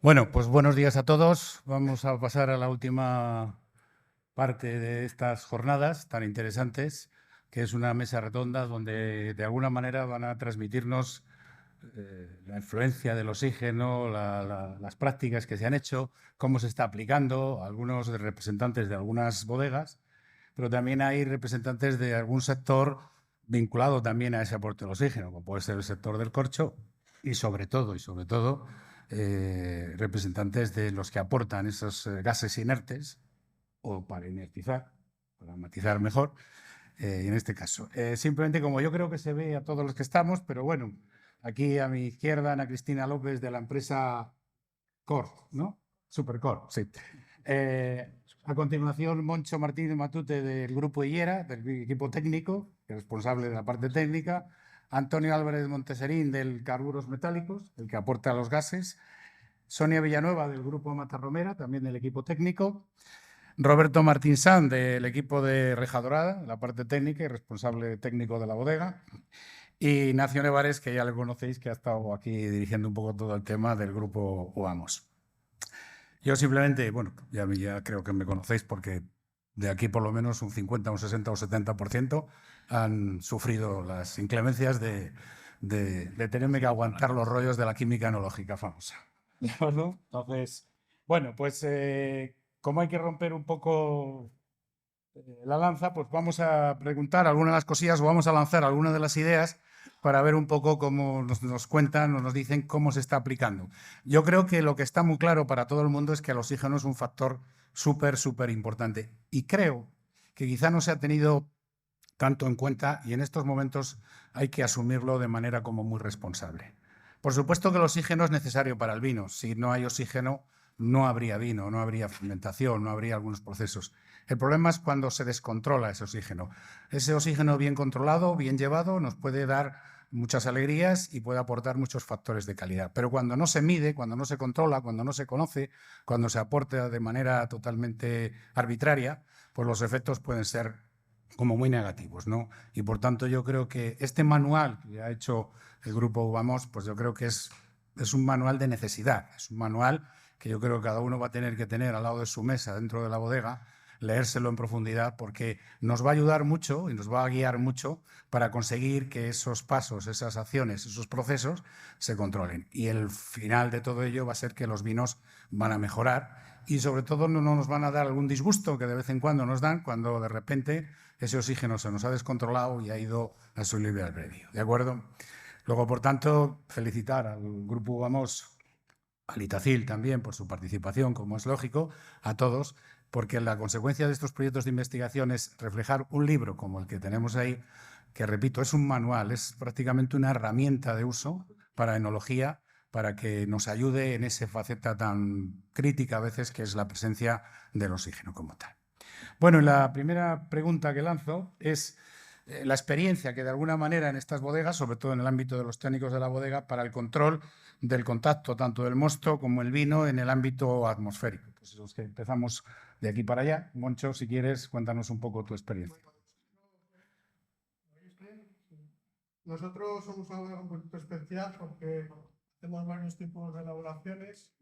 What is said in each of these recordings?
Bueno, pues buenos días a todos. Vamos a pasar a la última parte de estas jornadas tan interesantes, que es una mesa redonda donde de alguna manera van a transmitirnos la influencia del oxígeno, las prácticas que se han hecho, cómo se está aplicando, algunos representantes de algunas bodegas, pero también hay representantes de algún sector vinculado también a ese aporte del oxígeno, como puede ser el sector del corcho y sobre todo, representantes de los que aportan esos gases inertes o para inertizar, para matizar mejor, en este caso. Simplemente como yo creo que se ve a todos los que estamos, pero bueno, aquí a mi izquierda Ana Cristina López de la empresa Core, ¿no? Supercore, sí. A continuación, Moncho Martínez Matute del Grupo Hillera, del equipo técnico, responsable de la parte técnica. Antonio Álvarez Monteserín del Carburos Metálicos, el que aporta los gases. Sonia Villanueva del Grupo Matarromera, también del equipo técnico. Roberto Martín San del equipo de Reja Dorada, la parte técnica y responsable técnico de la bodega. Y Ignacio Nevares, que ya le conocéis, que ha estado aquí dirigiendo un poco todo el tema del grupo UAMOS. Yo simplemente, bueno, ya creo que me conocéis porque de aquí por lo menos un 50, un 60 o 70% han sufrido las inclemencias de tenerme que aguantar los rollos de la química analógica famosa. ¿De acuerdo? Entonces, bueno, pues como hay que romper un poco la lanza, pues vamos a preguntar algunas de las cosillas o vamos a lanzar algunas de las ideas para ver un poco cómo nos cuentan o nos dicen cómo se está aplicando. Yo creo que lo que está muy claro para todo el mundo es que el oxígeno es un factor súper importante y creo que quizá no se ha tenido tanto en cuenta y en estos momentos hay que asumirlo de manera como muy responsable. Por supuesto que el oxígeno es necesario para el vino. Si no hay oxígeno, no habría vino, no habría fermentación, no habría algunos procesos. El problema es cuando se descontrola ese oxígeno. Ese oxígeno bien controlado, bien llevado, nos puede dar muchas alegrías y puede aportar muchos factores de calidad. Pero cuando no se mide, cuando no se controla, cuando no se conoce, cuando se aporta de manera totalmente arbitraria, pues los efectos pueden ser como muy negativos, ¿no? Y por tanto yo creo que este manual que ha hecho el grupo Vamos, pues yo creo que es un manual de necesidad, es un manual que yo creo que cada uno va a tener que tener al lado de su mesa dentro de la bodega, leérselo en profundidad porque nos va a ayudar mucho y nos va a guiar mucho para conseguir que esos pasos, esas acciones, esos procesos se controlen. Y el final de todo ello va a ser que los vinos van a mejorar y sobre todo no nos van a dar algún disgusto que de vez en cuando nos dan cuando de repente ese oxígeno se nos ha descontrolado y ha ido a su libre albedrío. ¿De acuerdo? Luego, por tanto, felicitar al grupo Vamos, al Itacil también por su participación, como es lógico, a todos, porque la consecuencia de estos proyectos de investigación es reflejar un libro como el que tenemos ahí, que repito, es un manual, es prácticamente una herramienta de uso para enología, para que nos ayude en esa faceta tan crítica a veces que es la presencia del oxígeno como tal. Bueno, la primera pregunta que lanzo es la experiencia que de alguna manera en estas bodegas, sobre todo en el ámbito de los técnicos de la bodega, para el control del contacto tanto del mosto como el vino en el ámbito atmosférico. Pues es que empezamos de aquí para allá. Moncho, si quieres, cuéntanos un poco tu experiencia. Nosotros somos una bodega un poquito especial porque hacemos varios tipos de elaboraciones.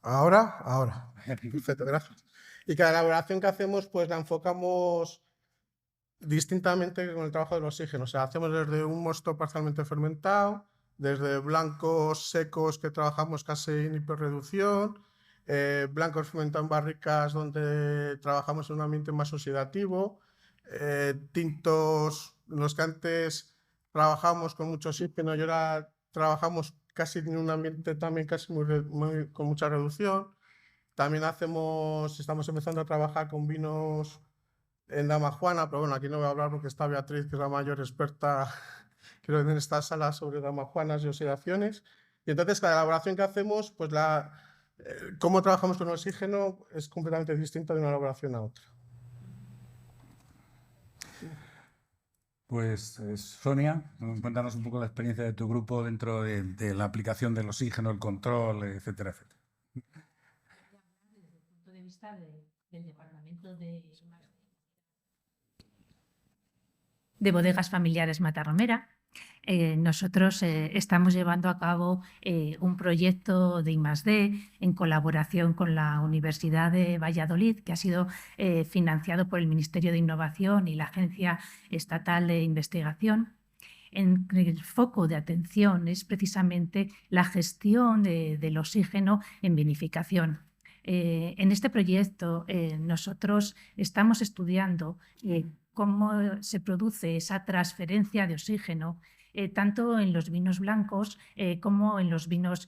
Ahora. Perfecto, gracias. Y cada elaboración que hacemos, pues la enfocamos distintamente con el trabajo del oxígeno. O sea, hacemos desde un mosto parcialmente fermentado, desde blancos secos que trabajamos casi en hiperreducción, blancos fermentados en barricas donde trabajamos en un ambiente más oxidativo, tintos en los que antes trabajamos con mucho oxígeno y ahora trabajamos casi en un ambiente también casi con mucha reducción. También estamos empezando a trabajar con vinos en Dama Juana, pero bueno, aquí no voy a hablar porque está Beatriz, que es la mayor experta creo en esta sala sobre Dama Juanas y oxidaciones. Y entonces cada elaboración que hacemos, pues cómo trabajamos con el oxígeno es completamente distinta de una elaboración a otra. Pues Sonia, cuéntanos un poco la experiencia de tu grupo dentro de la aplicación del oxígeno, el control, etcétera, etcétera. Desde el punto de vista del departamento de bodegas familiares Matarromera, nosotros estamos llevando a cabo un proyecto de I+D en colaboración con la Universidad de Valladolid, que ha sido financiado por el Ministerio de Innovación y la Agencia Estatal de Investigación. El foco de atención es precisamente la gestión del oxígeno en vinificación. En este proyecto nosotros estamos estudiando cómo se produce esa transferencia de oxígeno tanto en los vinos blancos como en los vinos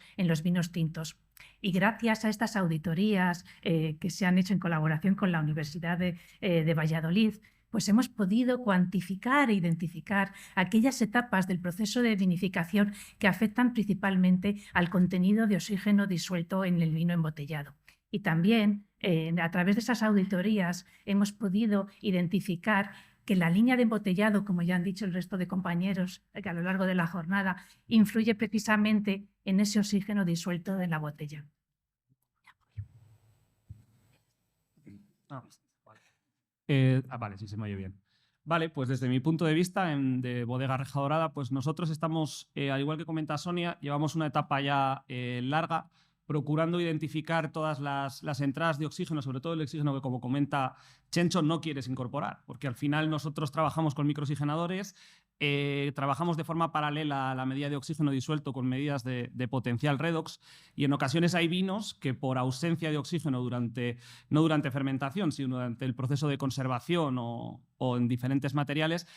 tintos. Y gracias a estas auditorías que se han hecho en colaboración con la Universidad de Valladolid, pues hemos podido cuantificar e identificar aquellas etapas del proceso de vinificación que afectan principalmente al contenido de oxígeno disuelto en el vino embotellado. Y también, a través de esas auditorías, hemos podido identificar que la línea de embotellado, como ya han dicho el resto de compañeros que a lo largo de la jornada, influye precisamente en ese oxígeno disuelto en la botella. Vale, sí se me oye bien. Vale, pues desde mi punto de vista de Bodega Reja Dorada, pues nosotros estamos, al igual que comenta Sonia, llevamos una etapa ya larga procurando identificar todas las entradas de oxígeno, sobre todo el oxígeno que, como comenta Chencho, no quieres incorporar, porque al final nosotros trabajamos con microoxigenadores, trabajamos de forma paralela a la medida de oxígeno disuelto con medidas de potencial redox, y en ocasiones hay vinos que por ausencia de oxígeno no durante fermentación, sino durante el proceso de conservación o en diferentes materiales,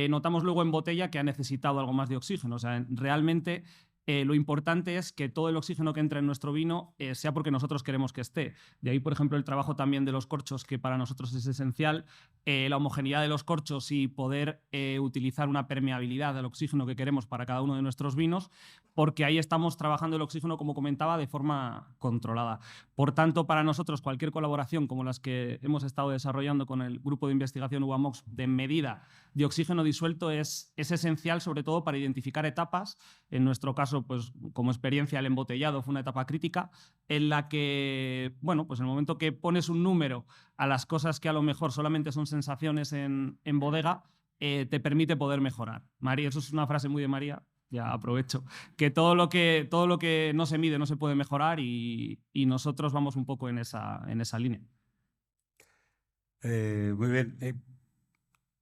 notamos luego en botella que ha necesitado algo más de oxígeno. O sea, realmente lo importante es que todo el oxígeno que entra en nuestro vino sea porque nosotros queremos que esté. De ahí, por ejemplo, el trabajo también de los corchos, que para nosotros es esencial, la homogeneidad de los corchos y poder utilizar una permeabilidad del oxígeno que queremos para cada uno de nuestros vinos, porque ahí estamos trabajando el oxígeno, como comentaba, de forma controlada. Por tanto, para nosotros cualquier colaboración como las que hemos estado desarrollando con el grupo de investigación UAMOX de medida de oxígeno disuelto es esencial, sobre todo para identificar etapas. En nuestro caso, pues como experiencia, el embotellado fue una etapa crítica en la que, bueno, pues en el momento que pones un número a las cosas que a lo mejor solamente son sensaciones en bodega, te permite poder mejorar. María, eso es una frase muy de María, ya aprovecho, que todo lo que no se mide no se puede mejorar, y nosotros vamos un poco en esa línea. Muy bien.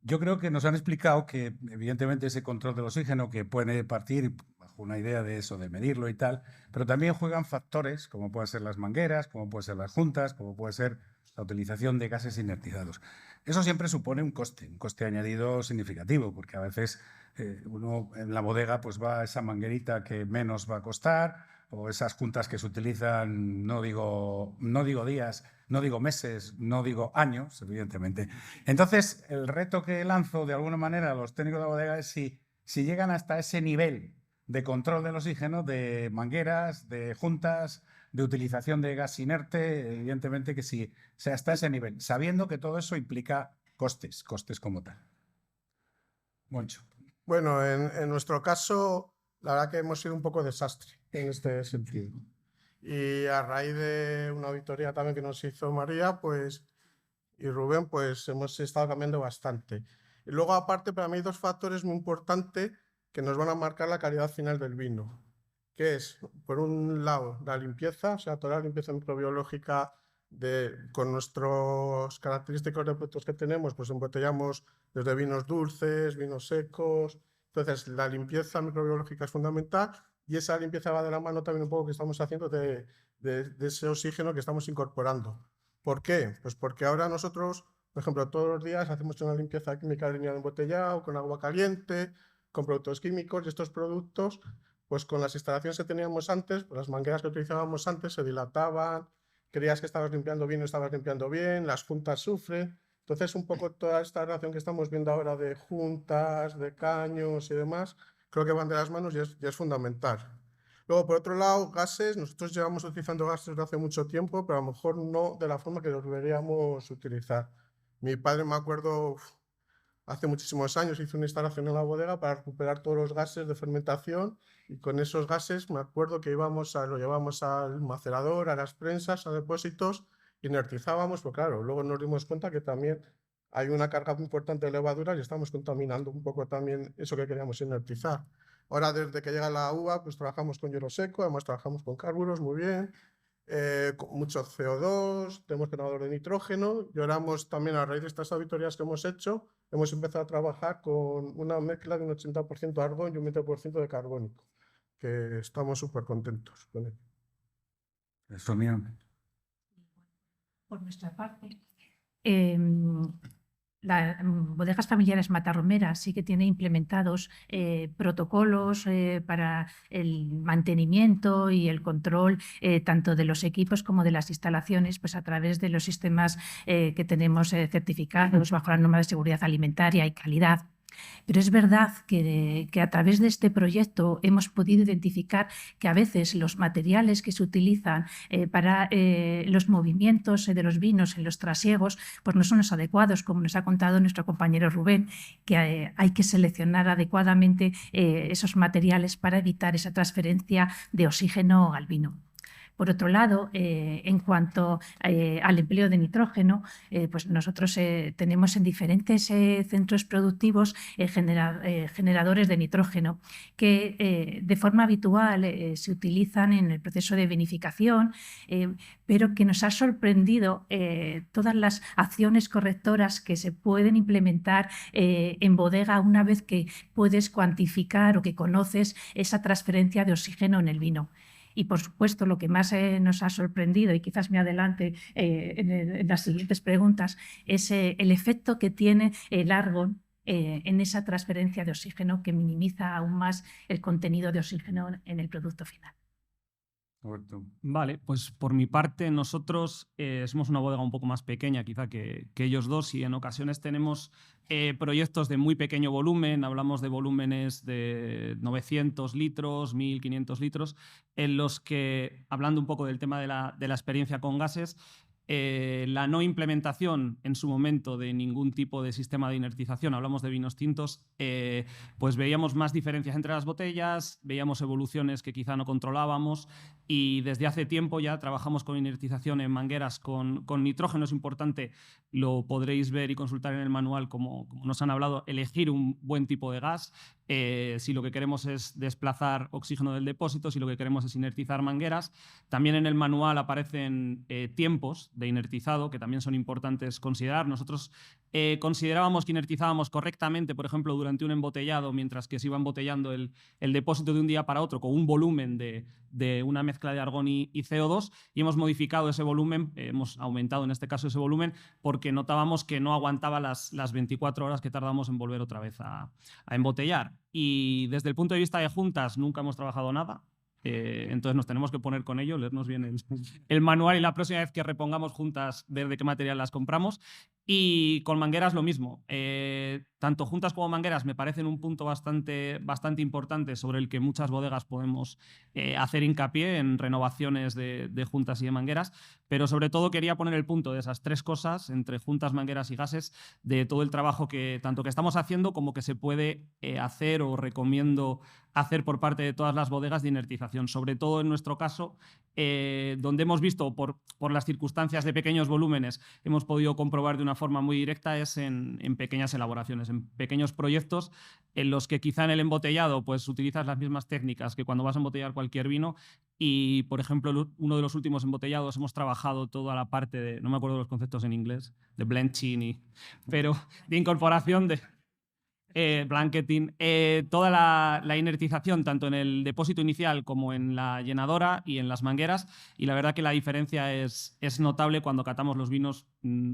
Yo creo que nos han explicado que, evidentemente, ese control del oxígeno que puede partir bajo una idea de eso, de medirlo y tal, pero también juegan factores como pueden ser las mangueras, como pueden ser las juntas, como puede ser la utilización de gases inertizados. Eso siempre supone un coste añadido significativo, porque a veces uno en la bodega pues va a esa manguerita que menos va a costar, o esas juntas que se utilizan, no digo días, no digo meses, no digo años, evidentemente. Entonces, el reto que lanzo de alguna manera a los técnicos de la bodega es si llegan hasta ese nivel de control del oxígeno, de mangueras, de juntas, de utilización de gas inerte, evidentemente que sí, sea hasta ese nivel, sabiendo que todo eso implica costes como tal. Moncho. Bueno, en nuestro caso, la verdad que hemos sido un poco desastre en este sentido. Y a raíz de una auditoría también que nos hizo María, pues, y Rubén, pues hemos estado cambiando bastante. Y luego, aparte, para mí hay dos factores muy importantes que nos van a marcar la calidad final del vino, que es, por un lado, la limpieza, o sea, toda la limpieza microbiológica con nuestros característicos de productos que tenemos, pues embotellamos desde vinos dulces, vinos secos. Entonces, la limpieza microbiológica es fundamental, y esa limpieza va de la mano también un poco que estamos haciendo de ese oxígeno que estamos incorporando. ¿Por qué? Pues porque ahora nosotros, por ejemplo, todos los días hacemos una limpieza química de línea de embotellado con agua caliente, con productos químicos, y estos productos, pues con las instalaciones que teníamos antes, pues las mangueras que utilizábamos antes se dilataban, creías que estabas limpiando bien, no estabas limpiando bien, las juntas sufren. Entonces, un poco toda esta relación que estamos viendo ahora de juntas, de caños y demás, creo que van de las manos y es fundamental. Luego, por otro lado, gases. Nosotros llevamos utilizando gases desde hace mucho tiempo, pero a lo mejor no de la forma que los deberíamos utilizar. Mi padre, me acuerdo, hace muchísimos años hizo una instalación en la bodega para recuperar todos los gases de fermentación, y con esos gases me acuerdo que lo llevamos al macerador, a las prensas, a depósitos, inertizábamos, pero claro, luego nos dimos cuenta que también hay una carga muy importante de levaduras y estamos contaminando un poco también eso que queríamos inertizar. Ahora, desde que llega la uva, pues trabajamos con hielo seco, además trabajamos con carburos muy bien, con mucho CO2, tenemos generador de nitrógeno, y ahora también a raíz de estas auditorías que hemos hecho, hemos empezado a trabajar con una mezcla de un 80% argón y un 20% de carbónico, que estamos súper contentos con él. Sonia. Por nuestra parte, Bodegas Familiares Matarromera sí que tiene implementados protocolos para el mantenimiento y el control tanto de los equipos como de las instalaciones, pues a través de los sistemas que tenemos certificados bajo la norma de seguridad alimentaria y calidad. Pero es verdad que a través de este proyecto hemos podido identificar que a veces los materiales que se utilizan para los movimientos de los vinos en los trasiegos pues no son los adecuados, como nos ha contado nuestro compañero Rubén, que hay que seleccionar adecuadamente esos materiales para evitar esa transferencia de oxígeno al vino. Por otro lado, en cuanto al empleo de nitrógeno, pues nosotros tenemos en diferentes centros productivos generadores de nitrógeno que de forma habitual se utilizan en el proceso de vinificación, pero que nos ha sorprendido todas las acciones correctoras que se pueden implementar en bodega una vez que puedes cuantificar o que conoces esa transferencia de oxígeno en el vino. Y, por supuesto, lo que más nos ha sorprendido, y quizás me adelante en las siguientes preguntas, es el efecto que tiene el argón en esa transferencia de oxígeno, que minimiza aún más el contenido de oxígeno en el producto final. Roberto. Vale, pues por mi parte nosotros somos una bodega un poco más pequeña quizá que ellos dos, y en ocasiones tenemos proyectos de muy pequeño volumen, hablamos de volúmenes de 900 litros, 1500 litros, en los que, hablando un poco del tema de la experiencia con gases, la no implementación en su momento de ningún tipo de sistema de inertización, hablamos de vinos tintos, pues veíamos más diferencias entre las botellas, veíamos evoluciones que quizá no controlábamos, y desde hace tiempo ya trabajamos con inertización en mangueras con nitrógeno. Es importante, lo podréis ver y consultar en el manual, como nos han hablado, elegir un buen tipo de gas. Si lo que queremos es desplazar oxígeno del depósito, si lo que queremos es inertizar mangueras. También en el manual aparecen tiempos de inertizado que también son importantes considerar. Nosotros considerábamos que inertizábamos correctamente, por ejemplo, durante un embotellado, mientras que se iba embotellando el depósito de un día para otro con un volumen de una mezcla de argón y CO2, y hemos modificado ese volumen, hemos aumentado en este caso ese volumen, porque notábamos que no aguantaba las 24 horas que tardamos en volver otra vez a embotellar. Y desde el punto de vista de juntas nunca hemos trabajado nada. Entonces nos tenemos que poner con ello, leernos bien el manual, y la próxima vez que repongamos juntas ver de qué material las compramos. Y con mangueras lo mismo. Tanto juntas como mangueras me parecen un punto bastante importante sobre el que muchas bodegas podemos hacer hincapié en renovaciones de juntas y de mangueras, pero sobre todo quería poner el punto de esas tres cosas, entre juntas, mangueras y gases, de todo el trabajo que tanto que estamos haciendo como que se puede hacer o recomiendo hacer por parte de todas las bodegas de inertización, sobre todo en nuestro caso, donde hemos visto por las circunstancias de pequeños volúmenes, hemos podido comprobar de una forma muy directa, es en pequeñas elaboraciones, en pequeños proyectos en los que quizá en el embotellado pues utilizas las mismas técnicas que cuando vas a embotellar cualquier vino. Y, por ejemplo, uno de los últimos embotellados hemos trabajado toda la parte de, no me acuerdo los conceptos en inglés, de blanching, pero de incorporación de blanketing, toda la inertización tanto en el depósito inicial como en la llenadora y en las mangueras, y la verdad que la diferencia es notable cuando catamos los vinos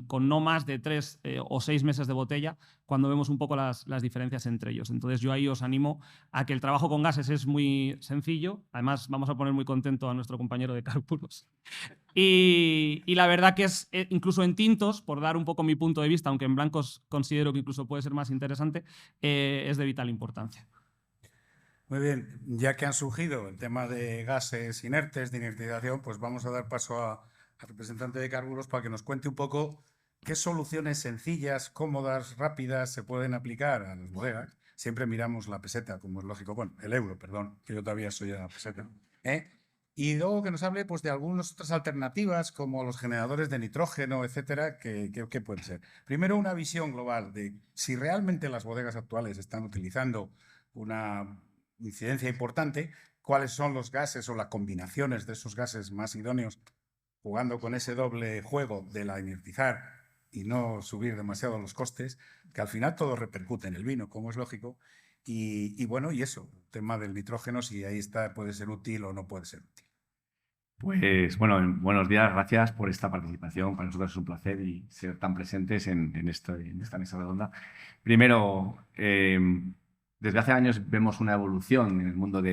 con no más de 3 o 6 meses de botella, cuando vemos un poco las diferencias entre ellos. Entonces yo ahí os animo a que el trabajo con gases es muy sencillo. Además vamos a poner muy contento a nuestro compañero de carburos. Y la verdad que es, incluso en tintos, por dar un poco mi punto de vista, aunque en blancos considero que incluso puede ser más interesante, es de vital importancia. Muy bien, ya que han surgido el tema de gases inertes, de inertización, pues vamos a dar paso al representante de carburos para que nos cuente un poco qué soluciones sencillas, cómodas, rápidas se pueden aplicar a las bodegas. Siempre miramos la peseta, como es lógico, bueno, el euro, perdón, que yo todavía soy de la peseta. Y luego que nos hable pues, de algunas otras alternativas, como los generadores de nitrógeno, etcétera, que pueden ser. Primero, una visión global de si realmente las bodegas actuales están utilizando una incidencia importante, cuáles son los gases o las combinaciones de esos gases más idóneos, jugando con ese doble juego de la inertizar y no subir demasiado los costes, que al final todo repercute en el vino, como es lógico. Y bueno, y eso, el tema del nitrógeno, si ahí está, puede ser útil o no puede ser útil. Pues bueno, buenos días, gracias por esta participación. Para nosotros es un placer y ser tan presentes en esta mesa redonda. Primero, desde hace años vemos una evolución en el mundo o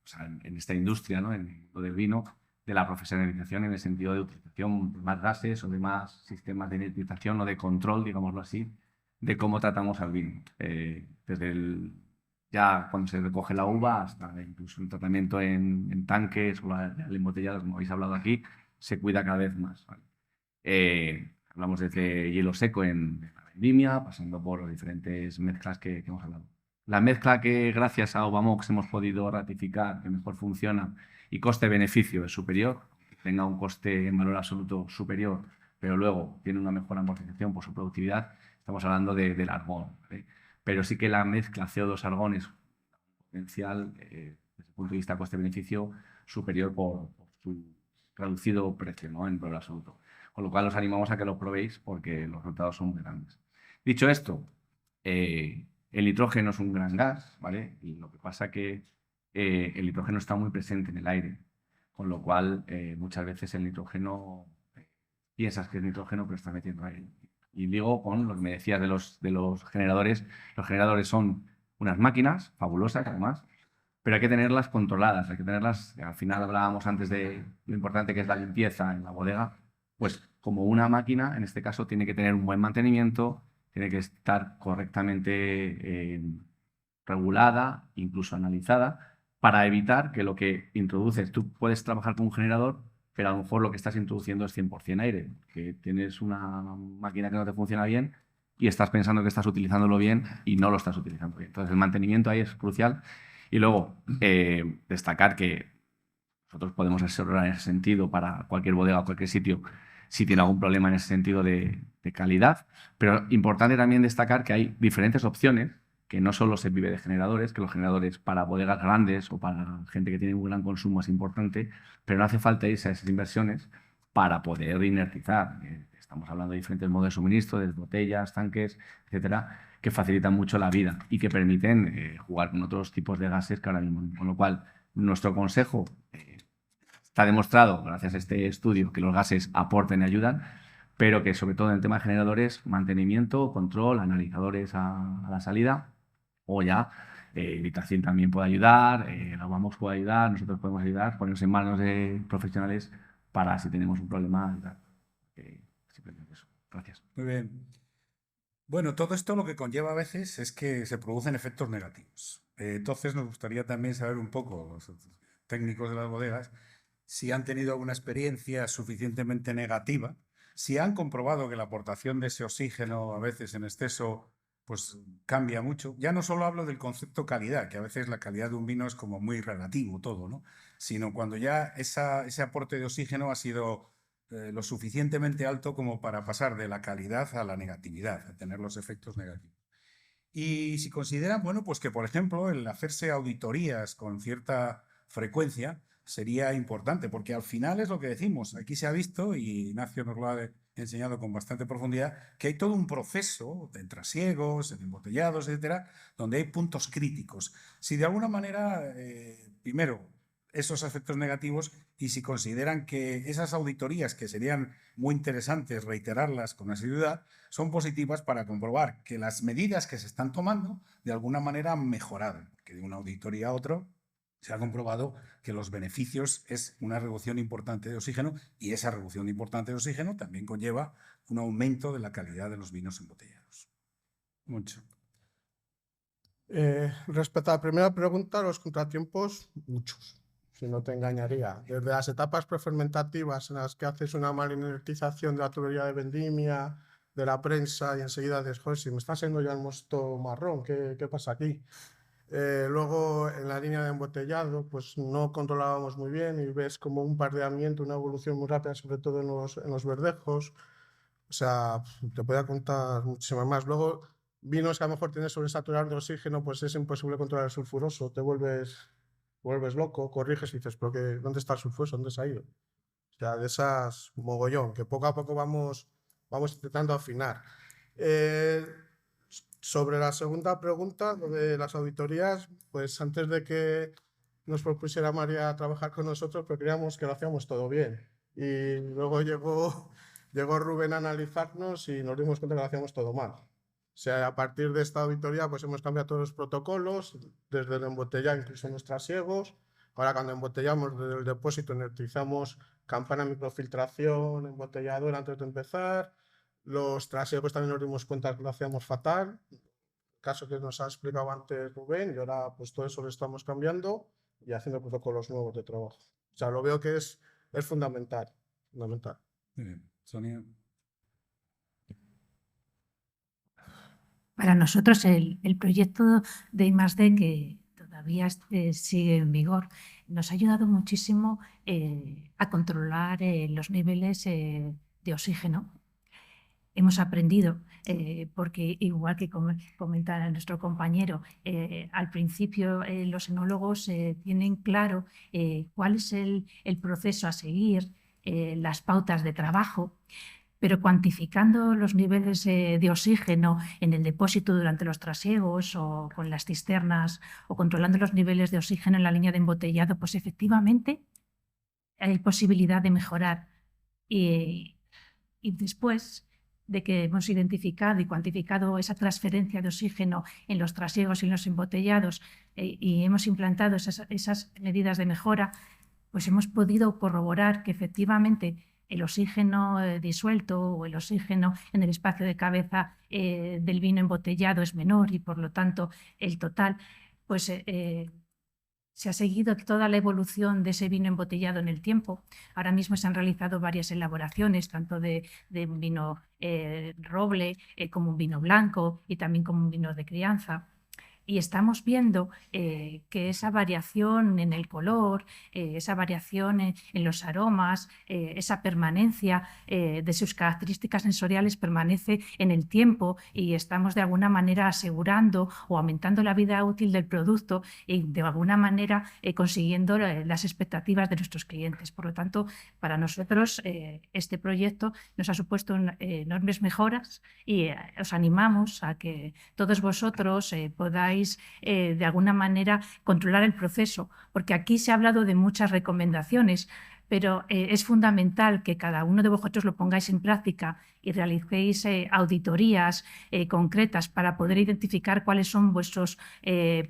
sea, en esta industria, ¿no? En el mundo del vino, de la profesionalización en el sentido de utilización de más gases o de más sistemas de inertización o de control, digámoslo así, de cómo tratamos al vino. Desde ya cuando se recoge la uva hasta incluso el tratamiento en tanques o el embotellado, como habéis hablado aquí, se cuida cada vez más. ¿Vale? Hablamos desde hielo seco en la vendimia, pasando por las diferentes mezclas que hemos hablado. La mezcla que gracias a Ovamox hemos podido ratificar que mejor funciona y coste-beneficio es superior, tenga un coste en valor absoluto superior, pero luego tiene una mejor amortización por su productividad, estamos hablando del argón. ¿Vale? Pero sí que la mezcla CO2-argón es potencial, desde el punto de vista coste-beneficio, superior por su reducido precio, ¿no? En valor absoluto. Con lo cual os animamos a que lo probéis porque los resultados son muy grandes. Dicho esto, el nitrógeno es un gran gas, ¿vale? Y lo que pasa es que el nitrógeno está muy presente en el aire, con lo cual muchas veces el nitrógeno, piensas que es nitrógeno, pero está metiendo aire. Y digo con lo que me decías de los generadores. Los generadores son unas máquinas fabulosas, además, pero hay que tenerlas controladas, hay que tenerlas, al final hablábamos antes de lo importante que es la limpieza en la bodega, pues como una máquina, en este caso, tiene que tener un buen mantenimiento, tiene que estar correctamente regulada, incluso analizada, para evitar que lo que introduces, tú puedes trabajar con un generador, pero a lo mejor lo que estás introduciendo es 100% aire, que tienes una máquina que no te funciona bien y estás pensando que estás utilizándolo bien y no lo estás utilizando bien. Entonces el mantenimiento ahí es crucial. Y luego destacar que nosotros podemos asesorar en ese sentido para cualquier bodega o cualquier sitio si tiene algún problema en ese sentido de calidad, pero importante también destacar que hay diferentes opciones, que no solo se vive de generadores, que los generadores para bodegas grandes o para gente que tiene un gran consumo es importante, pero no hace falta irse a esas inversiones para poder inertizar. Estamos hablando de diferentes modos de suministro, desde botellas, tanques, etcétera, que facilitan mucho la vida y que permiten jugar con otros tipos de gases que ahora mismo. Con lo cual, nuestro consejo, está demostrado, gracias a este estudio, que los gases aportan y ayudan, pero que sobre todo en el tema de generadores, mantenimiento, control, analizadores a la salida, o ya Litacin también puede ayudar, la Ovamox puede ayudar, nosotros podemos ayudar, ponernos en manos de profesionales para si tenemos un problema ayudar. Simplemente eso. Gracias. Muy bien. Bueno, todo esto lo que conlleva a veces es que se producen efectos negativos. Entonces nos gustaría también saber un poco, los técnicos de las bodegas, si han tenido alguna experiencia suficientemente negativa, si han comprobado que la aportación de ese oxígeno a veces en exceso pues cambia mucho. Ya no solo hablo del concepto calidad, que a veces la calidad de un vino es como muy relativo todo, ¿no? Sino cuando ya ese aporte de oxígeno ha sido lo suficientemente alto como para pasar de la calidad a la negatividad, a tener los efectos negativos. Y si consideran, bueno, pues que por ejemplo el hacerse auditorías con cierta frecuencia sería importante, porque al final es lo que decimos, aquí se ha visto, y Ignacio nos lo ha enseñado con bastante profundidad, que hay todo un proceso de trasiegos, en embotellados, etcétera, donde hay puntos críticos. Si de alguna manera, primero, esos efectos negativos, y si consideran que esas auditorías, que serían muy interesantes reiterarlas con asiduidad, son positivas para comprobar que las medidas que se están tomando de alguna manera han mejorado, porque de una auditoría a otra se ha comprobado que los beneficios es una reducción importante de oxígeno, y esa reducción importante de oxígeno también conlleva un aumento de la calidad de los vinos embotellados. Mucho. Respecto a la primera pregunta, los contratiempos, muchos, si no te engañaría. Desde las etapas prefermentativas en las que haces una mala inertización de la tubería de vendimia, de la prensa, y enseguida dices, joder, si me está haciendo ya el mosto marrón, ¿qué pasa aquí? Luego en la línea de embotellado pues no controlábamos muy bien y ves como un pardeamiento, una evolución muy rápida, sobre todo en los verdejos. O sea, te podía contar muchísimas más. Luego vinos que a lo mejor tienes sobresaturar de oxígeno, pues es imposible controlar el sulfuroso, te vuelves loco, corriges y dices, pero ¿dónde está el sulfuroso? ¿Dónde se ha ido? O sea, de esas mogollón, que poco a poco vamos intentando afinar. Sobre la segunda pregunta, lo de las auditorías, pues antes de que nos propusiera María trabajar con nosotros, pues creíamos que lo hacíamos todo bien. Y luego llegó Rubén a analizarnos y nos dimos cuenta que lo hacíamos todo mal. O sea, a partir de esta auditoría pues hemos cambiado todos los protocolos, desde el embotellado incluso en los trasiegos. Ahora cuando embotellamos desde el depósito utilizamos campana de microfiltración, embotellador antes de empezar. Los trasiegos también nos dimos cuenta que lo hacíamos fatal, caso que nos ha explicado antes Rubén, y ahora pues todo eso lo estamos cambiando y haciendo protocolos nuevos de trabajo. O sea, lo veo que es fundamental. Muy bien. Sonia. Para nosotros el proyecto de I+D, que todavía sigue en vigor, nos ha ayudado muchísimo a controlar los niveles de oxígeno. Hemos aprendido, porque igual que comenta nuestro compañero, al principio los enólogos tienen claro cuál es el proceso a seguir, las pautas de trabajo, pero cuantificando los niveles de oxígeno en el depósito durante los trasiegos o con las cisternas o controlando los niveles de oxígeno en la línea de embotellado, pues efectivamente hay posibilidad de mejorar. Y después de que hemos identificado y cuantificado esa transferencia de oxígeno en los trasiegos y en los embotellados y hemos implantado esas medidas de mejora, pues hemos podido corroborar que efectivamente el oxígeno disuelto o el oxígeno en el espacio de cabeza del vino embotellado es menor y por lo tanto el total, pues se ha seguido toda la evolución de ese vino embotellado en el tiempo. Ahora mismo se han realizado varias elaboraciones, tanto de un vino roble como un vino blanco y también como un vino de crianza. Y estamos viendo que esa variación en el color, esa variación en los aromas, esa permanencia de sus características sensoriales permanece en el tiempo y estamos de alguna manera asegurando o aumentando la vida útil del producto y de alguna manera consiguiendo las expectativas de nuestros clientes. Por lo tanto, para nosotros este proyecto nos ha supuesto enormes mejoras y os animamos a que todos vosotros podáis de alguna manera controlar el proceso, porque aquí se ha hablado de muchas recomendaciones, pero es fundamental que cada uno de vosotros lo pongáis en práctica y realicéis auditorías concretas para poder identificar cuáles son vuestros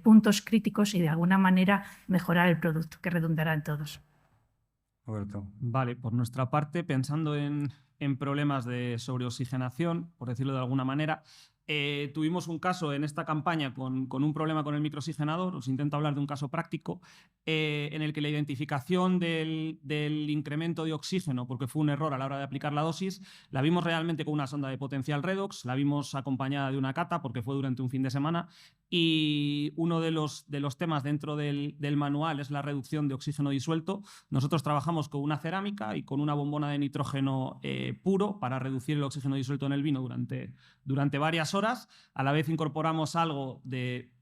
puntos críticos y de alguna manera mejorar el producto, que redundará en todos. Roberto. Vale, por nuestra parte, pensando en problemas de sobreoxigenación, por decirlo de alguna manera, tuvimos un caso en esta campaña con un problema con el microoxigenador. Os intento hablar de un caso práctico en el que la identificación del incremento de oxígeno, porque fue un error a la hora de aplicar la dosis, la vimos realmente con una sonda de potencial redox, la vimos acompañada de una cata porque fue durante un fin de semana y uno de los temas dentro del manual es la reducción de oxígeno disuelto. Nosotros trabajamos con una cerámica y con una bombona de nitrógeno puro para reducir el oxígeno disuelto en el vino durante varias horas. A la vez incorporamos algo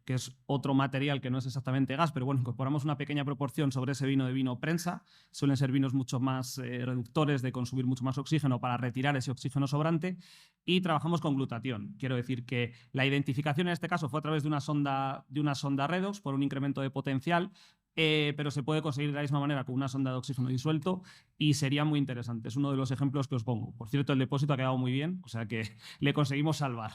que es otro material que no es exactamente gas, pero bueno, incorporamos una pequeña proporción sobre ese vino de vino prensa. Suelen ser vinos mucho más reductores, de consumir mucho más oxígeno para retirar ese oxígeno sobrante, y trabajamos con glutatión. Quiero decir que la identificación en este caso fue a través de una sonda redox por un incremento de potencial, pero se puede conseguir de la misma manera con una sonda de oxígeno disuelto y sería muy interesante. Es uno de los ejemplos que os pongo. Por cierto, el depósito ha quedado muy bien, o sea que le conseguimos salvar.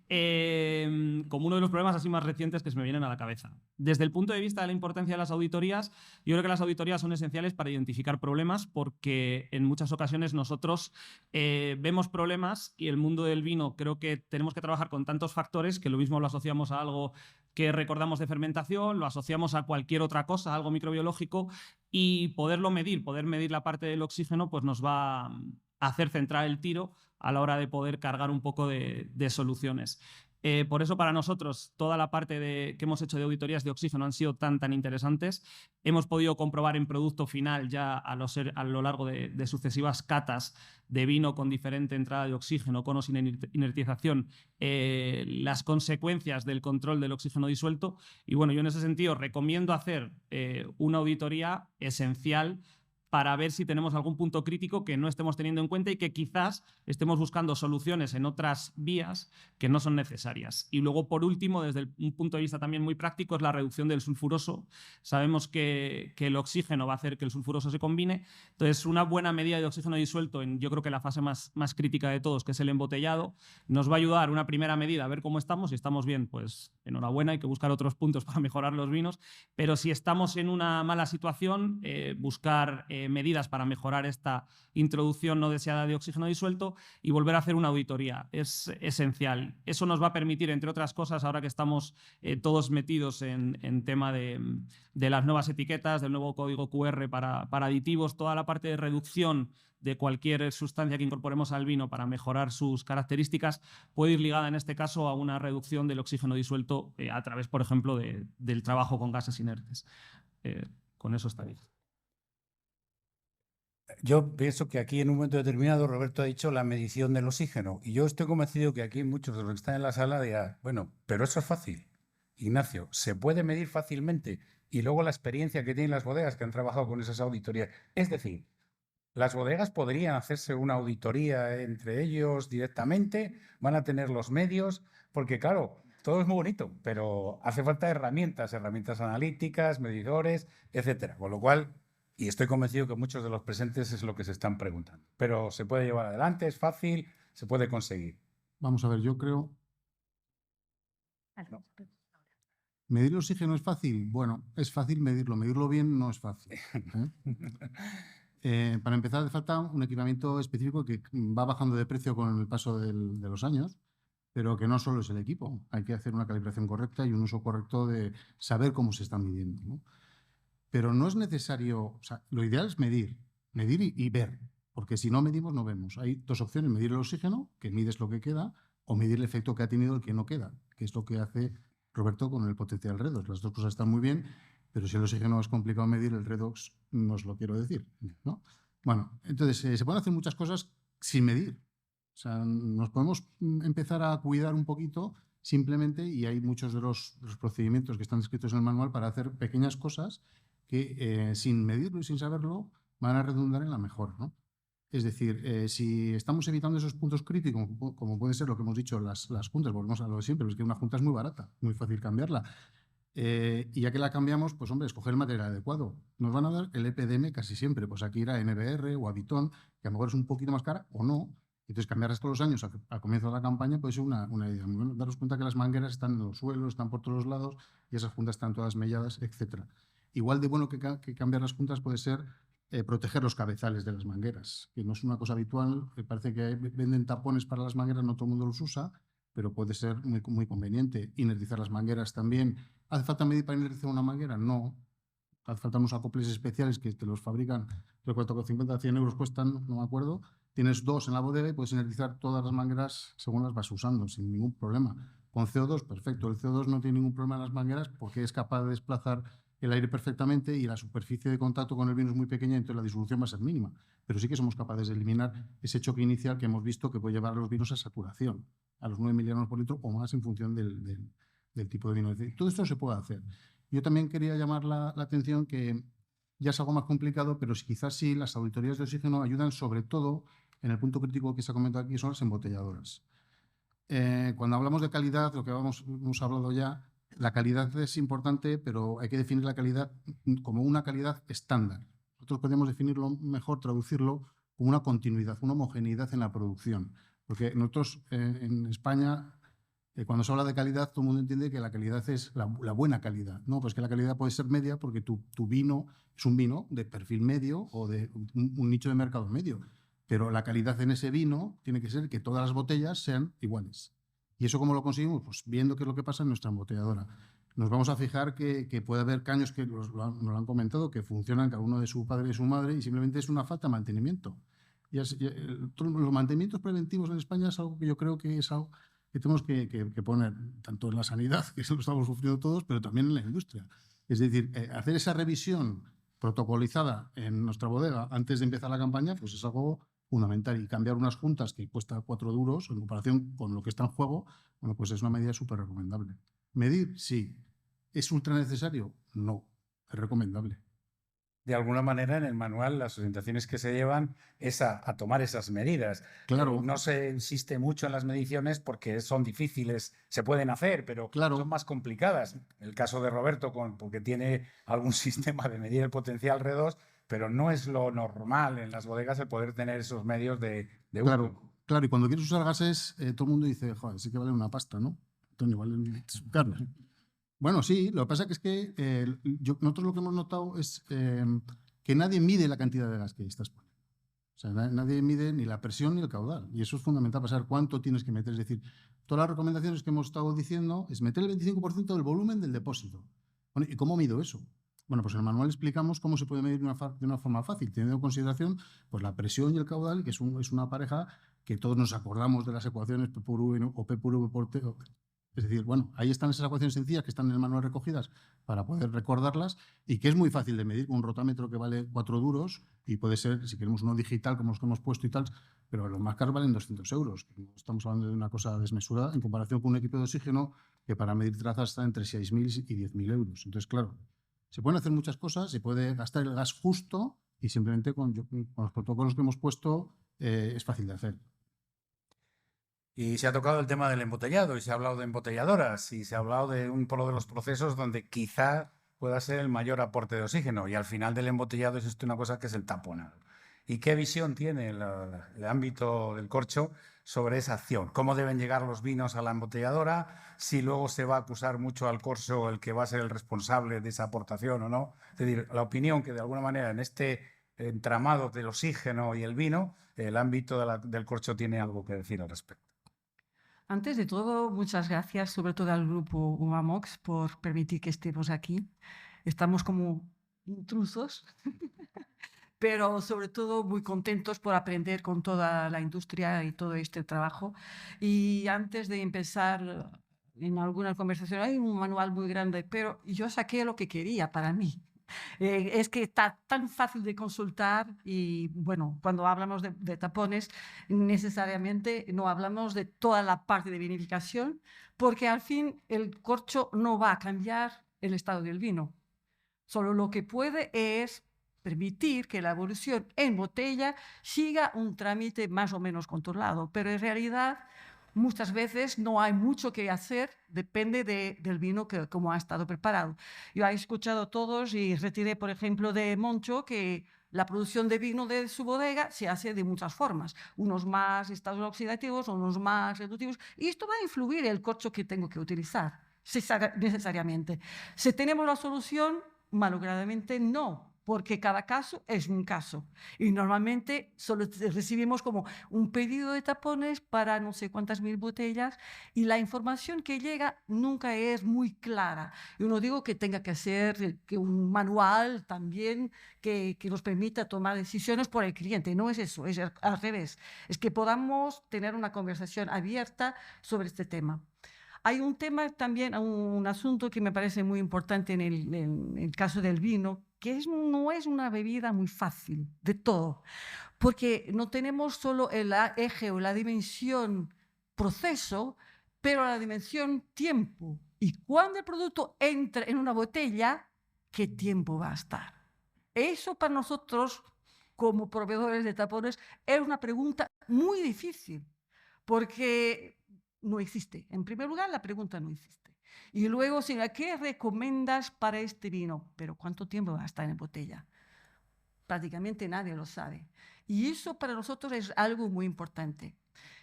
Como uno de los problemas así más recientes que se me vienen a la cabeza. Desde el punto de vista de la importancia de las auditorías, yo creo que las auditorías son esenciales para identificar problemas, porque en muchas ocasiones nosotros vemos problemas y el mundo del vino creo que tenemos que trabajar con tantos factores que lo mismo lo asociamos a algo que recordamos de fermentación, lo asociamos a cualquier otra cosa, algo microbiológico, y poder medir la parte del oxígeno, pues nos va a hacer centrar el tiro a la hora de poder cargar un poco de soluciones. Por eso para nosotros toda la parte que hemos hecho de auditorías de oxígeno han sido tan interesantes. Hemos podido comprobar en producto final ya a lo largo de sucesivas catas de vino con diferente entrada de oxígeno, con o sin inertización, las consecuencias del control del oxígeno disuelto. Y bueno, yo en ese sentido recomiendo hacer una auditoría esencial para ver si tenemos algún punto crítico que no estemos teniendo en cuenta y que quizás estemos buscando soluciones en otras vías que no son necesarias. Y luego, por último, desde un punto de vista también muy práctico, es la reducción del sulfuroso. Sabemos que el oxígeno va a hacer que el sulfuroso se combine. Entonces, una buena medida de oxígeno disuelto en, yo creo que la fase más crítica de todos, que es el embotellado, nos va a ayudar una primera medida a ver cómo estamos. Si estamos bien, pues enhorabuena, hay que buscar otros puntos para mejorar los vinos. Pero si estamos en una mala situación, buscar medidas para mejorar esta introducción no deseada de oxígeno disuelto y volver a hacer una auditoría. Es esencial. Eso nos va a permitir, entre otras cosas, ahora que estamos todos metidos en tema de las nuevas etiquetas, del nuevo código QR para aditivos, toda la parte de reducción de cualquier sustancia que incorporemos al vino para mejorar sus características puede ir ligada en este caso a una reducción del oxígeno disuelto a través, por ejemplo, del trabajo con gases inertes. Con eso estaría. Yo pienso que aquí en un momento determinado Roberto ha dicho la medición del oxígeno y yo estoy convencido que aquí muchos de los que están en la sala dirán, bueno, pero eso es fácil. Ignacio, se puede medir fácilmente y luego la experiencia que tienen las bodegas que han trabajado con esas auditorías. Es decir, las bodegas podrían hacerse una auditoría entre ellos directamente, van a tener los medios, porque claro, todo es muy bonito, pero hace falta herramientas analíticas, medidores, etcétera. Con lo cual, y estoy convencido que muchos de los presentes es lo que se están preguntando. Pero se puede llevar adelante, es fácil, se puede conseguir. Vamos a ver, yo creo... No. ¿Medir el oxígeno es fácil? Bueno, es fácil medirlo. Medirlo bien no es fácil. Para empezar, hace falta un equipamiento específico que va bajando de precio con el paso de los años, pero que no solo es el equipo. Hay que hacer una calibración correcta y un uso correcto de saber cómo se están midiendo, ¿no? Pero no es necesario... O sea, lo ideal es medir y ver, porque si no medimos, no vemos. Hay dos opciones: medir el oxígeno, que mides lo que queda, o medir el efecto que ha tenido el que no queda, que es lo que hace Roberto con el potencial redox. Las dos cosas están muy bien, pero si el oxígeno es complicado medir, el redox no os lo quiero decir, ¿no? Bueno, entonces se pueden hacer muchas cosas sin medir. O sea, nos podemos empezar a cuidar un poquito simplemente, y hay muchos de los procedimientos que están descritos en el manual para hacer pequeñas cosas que sin medirlo y sin saberlo van a redundar en la mejora, ¿no? Es decir, si estamos evitando esos puntos críticos, como puede ser lo que hemos dicho, las juntas, volvemos a lo de siempre, es que una junta es muy barata, muy fácil cambiarla. Y ya que la cambiamos, pues hombre, escoger el material adecuado. Nos van a dar el EPDM casi siempre, pues aquí era NBR o Aditón, que a lo mejor es un poquito más cara o no. Entonces, cambiarlas todos los años al comienzo de la campaña puede ser una idea muy buena. Daros cuenta que las mangueras están en los suelos, están por todos lados y esas juntas están todas melladas, etc. Igual de bueno que cambiar las juntas puede ser proteger los cabezales de las mangueras, que no es una cosa habitual. Parece que venden tapones para las mangueras, no todo el mundo los usa, pero puede ser muy conveniente. Inertizar las mangueras también. ¿Hace falta medir para inertizar una manguera? No. Hace falta unos acoples especiales que te los fabrican, creo que 4,50, 100 euros cuestan, no me acuerdo. Tienes dos en la bodega y puedes inertizar todas las mangueras según las vas usando, sin ningún problema. Con CO2, perfecto. El CO2 no tiene ningún problema en las mangueras porque es capaz de desplazar el aire perfectamente y la superficie de contacto con el vino es muy pequeña, entonces la disolución va a ser mínima. Pero sí que somos capaces de eliminar ese choque inicial que hemos visto que puede llevar a los vinos a saturación, a los 9 miligramos por litro o más en función del tipo de vino. Es decir, todo esto se puede hacer. Yo también quería llamar la atención que ya es algo más complicado, pero quizás sí las auditorías de oxígeno ayudan sobre todo en el punto crítico que se ha comentado aquí, son las embotelladoras. Cuando hablamos de calidad, lo que hemos hablado ya, la calidad es importante, pero hay que definir la calidad como una calidad estándar. Nosotros podemos definirlo mejor, traducirlo como una continuidad, una homogeneidad en la producción. Porque nosotros en España, cuando se habla de calidad, todo el mundo entiende que la calidad es la buena calidad. No, pues que la calidad puede ser media porque tu vino es un vino de perfil medio o de un nicho de mercado medio. Pero la calidad en ese vino tiene que ser que todas las botellas sean iguales. ¿Y eso cómo lo conseguimos? Pues viendo qué es lo que pasa en nuestra embotelladora. Nos vamos a fijar que puede haber caños que nos lo han comentado, que funcionan cada uno de su padre y su madre y simplemente es una falta de mantenimiento. Los mantenimientos preventivos en España es algo que yo creo que es que tenemos que poner tanto en la sanidad, que eso lo estamos sufriendo todos, pero también en la industria. Es decir, hacer esa revisión protocolizada en nuestra bodega antes de empezar la campaña, pues es algo fundamental. Y cambiar unas juntas que cuesta 4 duros en comparación con lo que está en juego, bueno, pues es una medida súper recomendable. ¿Medir? Sí. ¿Es ultra necesario? No. Es recomendable. De alguna manera, en el manual, las orientaciones que se llevan es a tomar esas medidas. Claro. No se insiste mucho en las mediciones porque son difíciles, se pueden hacer, pero Claro. son más complicadas. El caso de Roberto, porque tiene algún sistema de medir el potencial R2, pero no es lo normal en las bodegas el poder tener esos medios de uso. Claro, y cuando quieres usar gases, todo el mundo dice, joder, sí que vale una pasta, ¿no? Antonio, vale caros. Bueno, sí, lo que pasa es que nosotros lo que hemos notado es que nadie mide la cantidad de gas que estás poniendo. O sea, nadie mide ni la presión ni el caudal. Y eso es fundamental para saber cuánto tienes que meter. Es decir, todas las recomendaciones que hemos estado diciendo es meter el 25% del volumen del depósito. Bueno, ¿y cómo mido eso? Bueno, pues en el manual explicamos cómo se puede medir de una forma fácil, teniendo en consideración pues, la presión y el caudal, que es una pareja que todos nos acordamos de las ecuaciones P por V o P por V por T. Es decir, bueno, ahí están esas ecuaciones sencillas que están en el manual recogidas para poder recordarlas y que es muy fácil de medir con un rotámetro que vale 4 duros y puede ser, si queremos uno digital como los que hemos puesto y tal, pero los más caros valen 200 euros. Estamos hablando de una cosa desmesurada en comparación con un equipo de oxígeno que para medir trazas está entre 6.000 y 10.000 euros. Entonces, claro, se pueden hacer muchas cosas, se puede gastar el gas justo y simplemente con los protocolos que hemos puesto es fácil de hacer. Y se ha tocado el tema del embotellado y se ha hablado de embotelladoras y se ha hablado de un polo de los procesos donde quizá pueda ser el mayor aporte de oxígeno y al final del embotellado existe una cosa que es el taponado. ¿Y qué visión tiene el ámbito del corcho sobre esa acción? ¿Cómo deben llegar los vinos a la embotelladora? Si luego se va a acusar mucho al corcho el que va a ser el responsable de esa aportación o no. Es decir, la opinión que de alguna manera en este entramado del oxígeno y el vino, el ámbito del corcho tiene algo que decir al respecto. Antes de todo, muchas gracias, sobre todo al grupo Umamox, por permitir que estemos aquí. Estamos como intrusos, pero sobre todo muy contentos por aprender con toda la industria y todo este trabajo. Y antes de empezar en alguna conversación, hay un manual muy grande, pero yo saqué lo que quería para mí. Es que está tan fácil de consultar y, bueno, cuando hablamos de tapones, necesariamente no hablamos de toda la parte de vinificación, porque al fin el corcho no va a cambiar el estado del vino. Solo lo que puede es permitir que la evolución en botella siga un trámite más o menos controlado, pero en realidad muchas veces no hay mucho que hacer, depende del vino cómo ha estado preparado. Yo he escuchado todos y retiré, por ejemplo, de Moncho que la producción de vino de su bodega se hace de muchas formas, unos más estados oxidativos, unos más reductivos, y esto va a influir el corcho que tengo que utilizar, necesariamente. Si tenemos la solución, malogradamente no, porque cada caso es un caso. Y normalmente solo recibimos como un pedido de tapones para no sé cuántas mil botellas y la información que llega nunca es muy clara. Yo no digo que tenga que ser que un manual también que nos permita tomar decisiones por el cliente, no es eso, es al revés. Es que podamos tener una conversación abierta sobre este tema. Hay un tema también, un asunto que me parece muy importante en el caso del vino, que no es una bebida muy fácil de todo, porque no tenemos solo el eje o la dimensión proceso, pero la dimensión tiempo. Y cuando el producto entra en una botella, ¿qué tiempo va a estar? Eso para nosotros, como proveedores de tapones, es una pregunta muy difícil, porque no existe. En primer lugar, la pregunta no existe. Y luego, ¿qué recomiendas para este vino? Pero ¿cuánto tiempo va a estar en botella? Prácticamente nadie lo sabe. Y eso para nosotros es algo muy importante.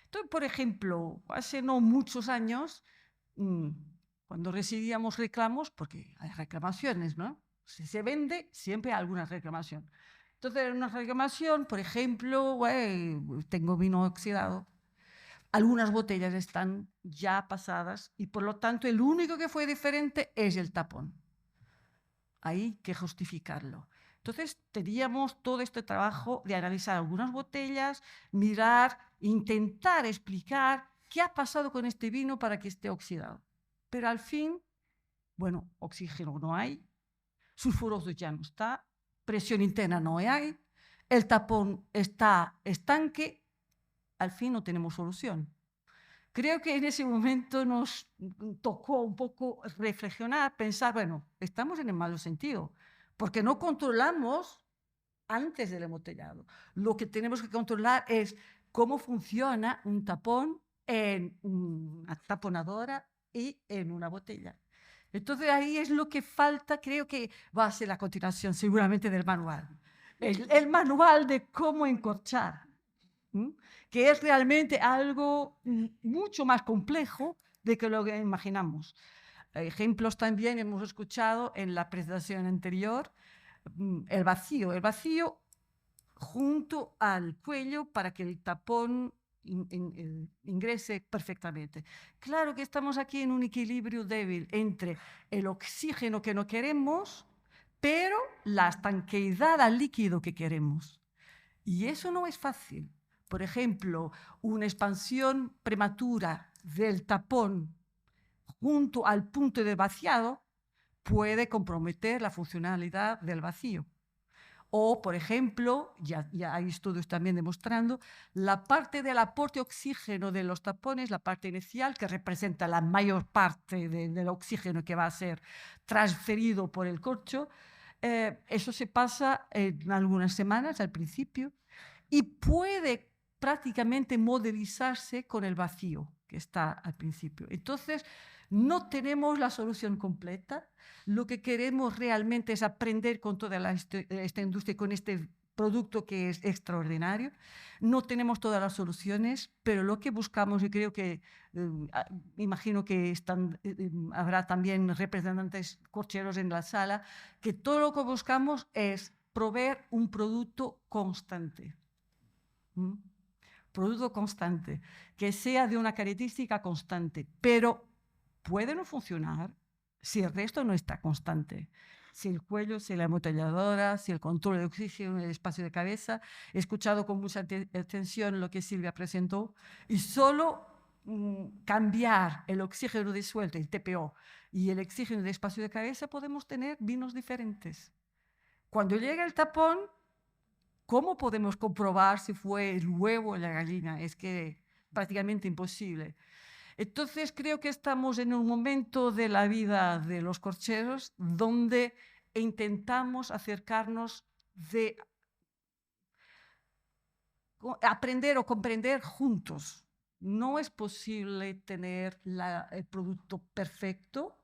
Entonces, por ejemplo, hace no muchos años, cuando recibíamos reclamos, porque hay reclamaciones, ¿no? Si se vende, siempre hay alguna reclamación. Entonces, en una reclamación, por ejemplo, tengo vino oxidado. Algunas botellas están ya pasadas y por lo tanto el único que fue diferente es el tapón. Hay que justificarlo. Entonces teníamos todo este trabajo de analizar algunas botellas, mirar, intentar explicar ¿qué ha pasado con este vino para que esté oxidado? Pero al fin, bueno, oxígeno no hay, sulfuroso ya no está, presión interna no hay, el tapón está estanque, al fin no tenemos solución. Creo que en ese momento nos tocó un poco reflexionar, pensar, bueno, estamos en el malo sentido, porque no controlamos antes del embotellado. Lo que tenemos que controlar es cómo funciona un tapón en una taponadora y en una botella. Entonces ahí es lo que falta, creo que va a ser la continuación seguramente del manual. El manual de cómo encorchar, que es realmente algo mucho más complejo de que lo que imaginamos. Ejemplos también hemos escuchado en la presentación anterior, el vacío junto al cuello para que el tapón ingrese perfectamente. Claro que estamos aquí en un equilibrio débil entre el oxígeno que no queremos, pero la estanqueidad al líquido que queremos. Y eso no es fácil. Por ejemplo, una expansión prematura del tapón junto al punto de vaciado puede comprometer la funcionalidad del vacío. O, por ejemplo, ya hay estudios también demostrando, la parte del aporte de oxígeno de los tapones, la parte inicial, que representa la mayor parte del oxígeno que va a ser transferido por el corcho, eso se pasa en algunas semanas al principio y puede prácticamente modelizarse con el vacío que está al principio. Entonces, no tenemos la solución completa. Lo que queremos realmente es aprender con toda esta industria, con este producto que es extraordinario. No tenemos todas las soluciones, pero lo que buscamos, y creo que, imagino que habrá también representantes corcheros en la sala, que todo lo que buscamos es proveer un producto constante. Producto constante, que sea de una característica constante, pero puede no funcionar si el resto no está constante. Si el cuello, si la embotelladora, si el control de oxígeno en el espacio de cabeza. He escuchado con mucha atención lo que Silvia presentó y solo cambiar el oxígeno disuelto, el TPO, y el oxígeno de espacio de cabeza podemos tener vinos diferentes. Cuando llega el tapón, ¿cómo podemos comprobar si fue el huevo o la gallina? Es que prácticamente imposible. Entonces creo que estamos en un momento de la vida de los corcheros donde intentamos acercarnos de aprender o comprender juntos. No es posible tener el producto perfecto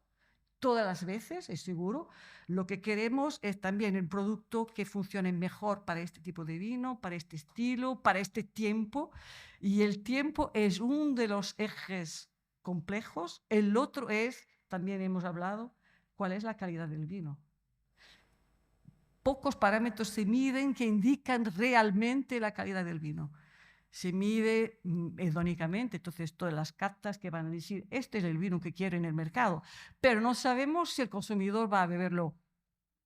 todas las veces, es seguro. Lo que queremos es también el producto que funcione mejor para este tipo de vino, para este estilo, para este tiempo. Y el tiempo es uno de los ejes complejos. El otro es, también hemos hablado, cuál es la calidad del vino. Pocos parámetros se miden que indican realmente la calidad del vino. Se mide hedónicamente, entonces todas las cartas que van a decir este es el vino que quiero en el mercado, pero no sabemos si el consumidor va a beberlo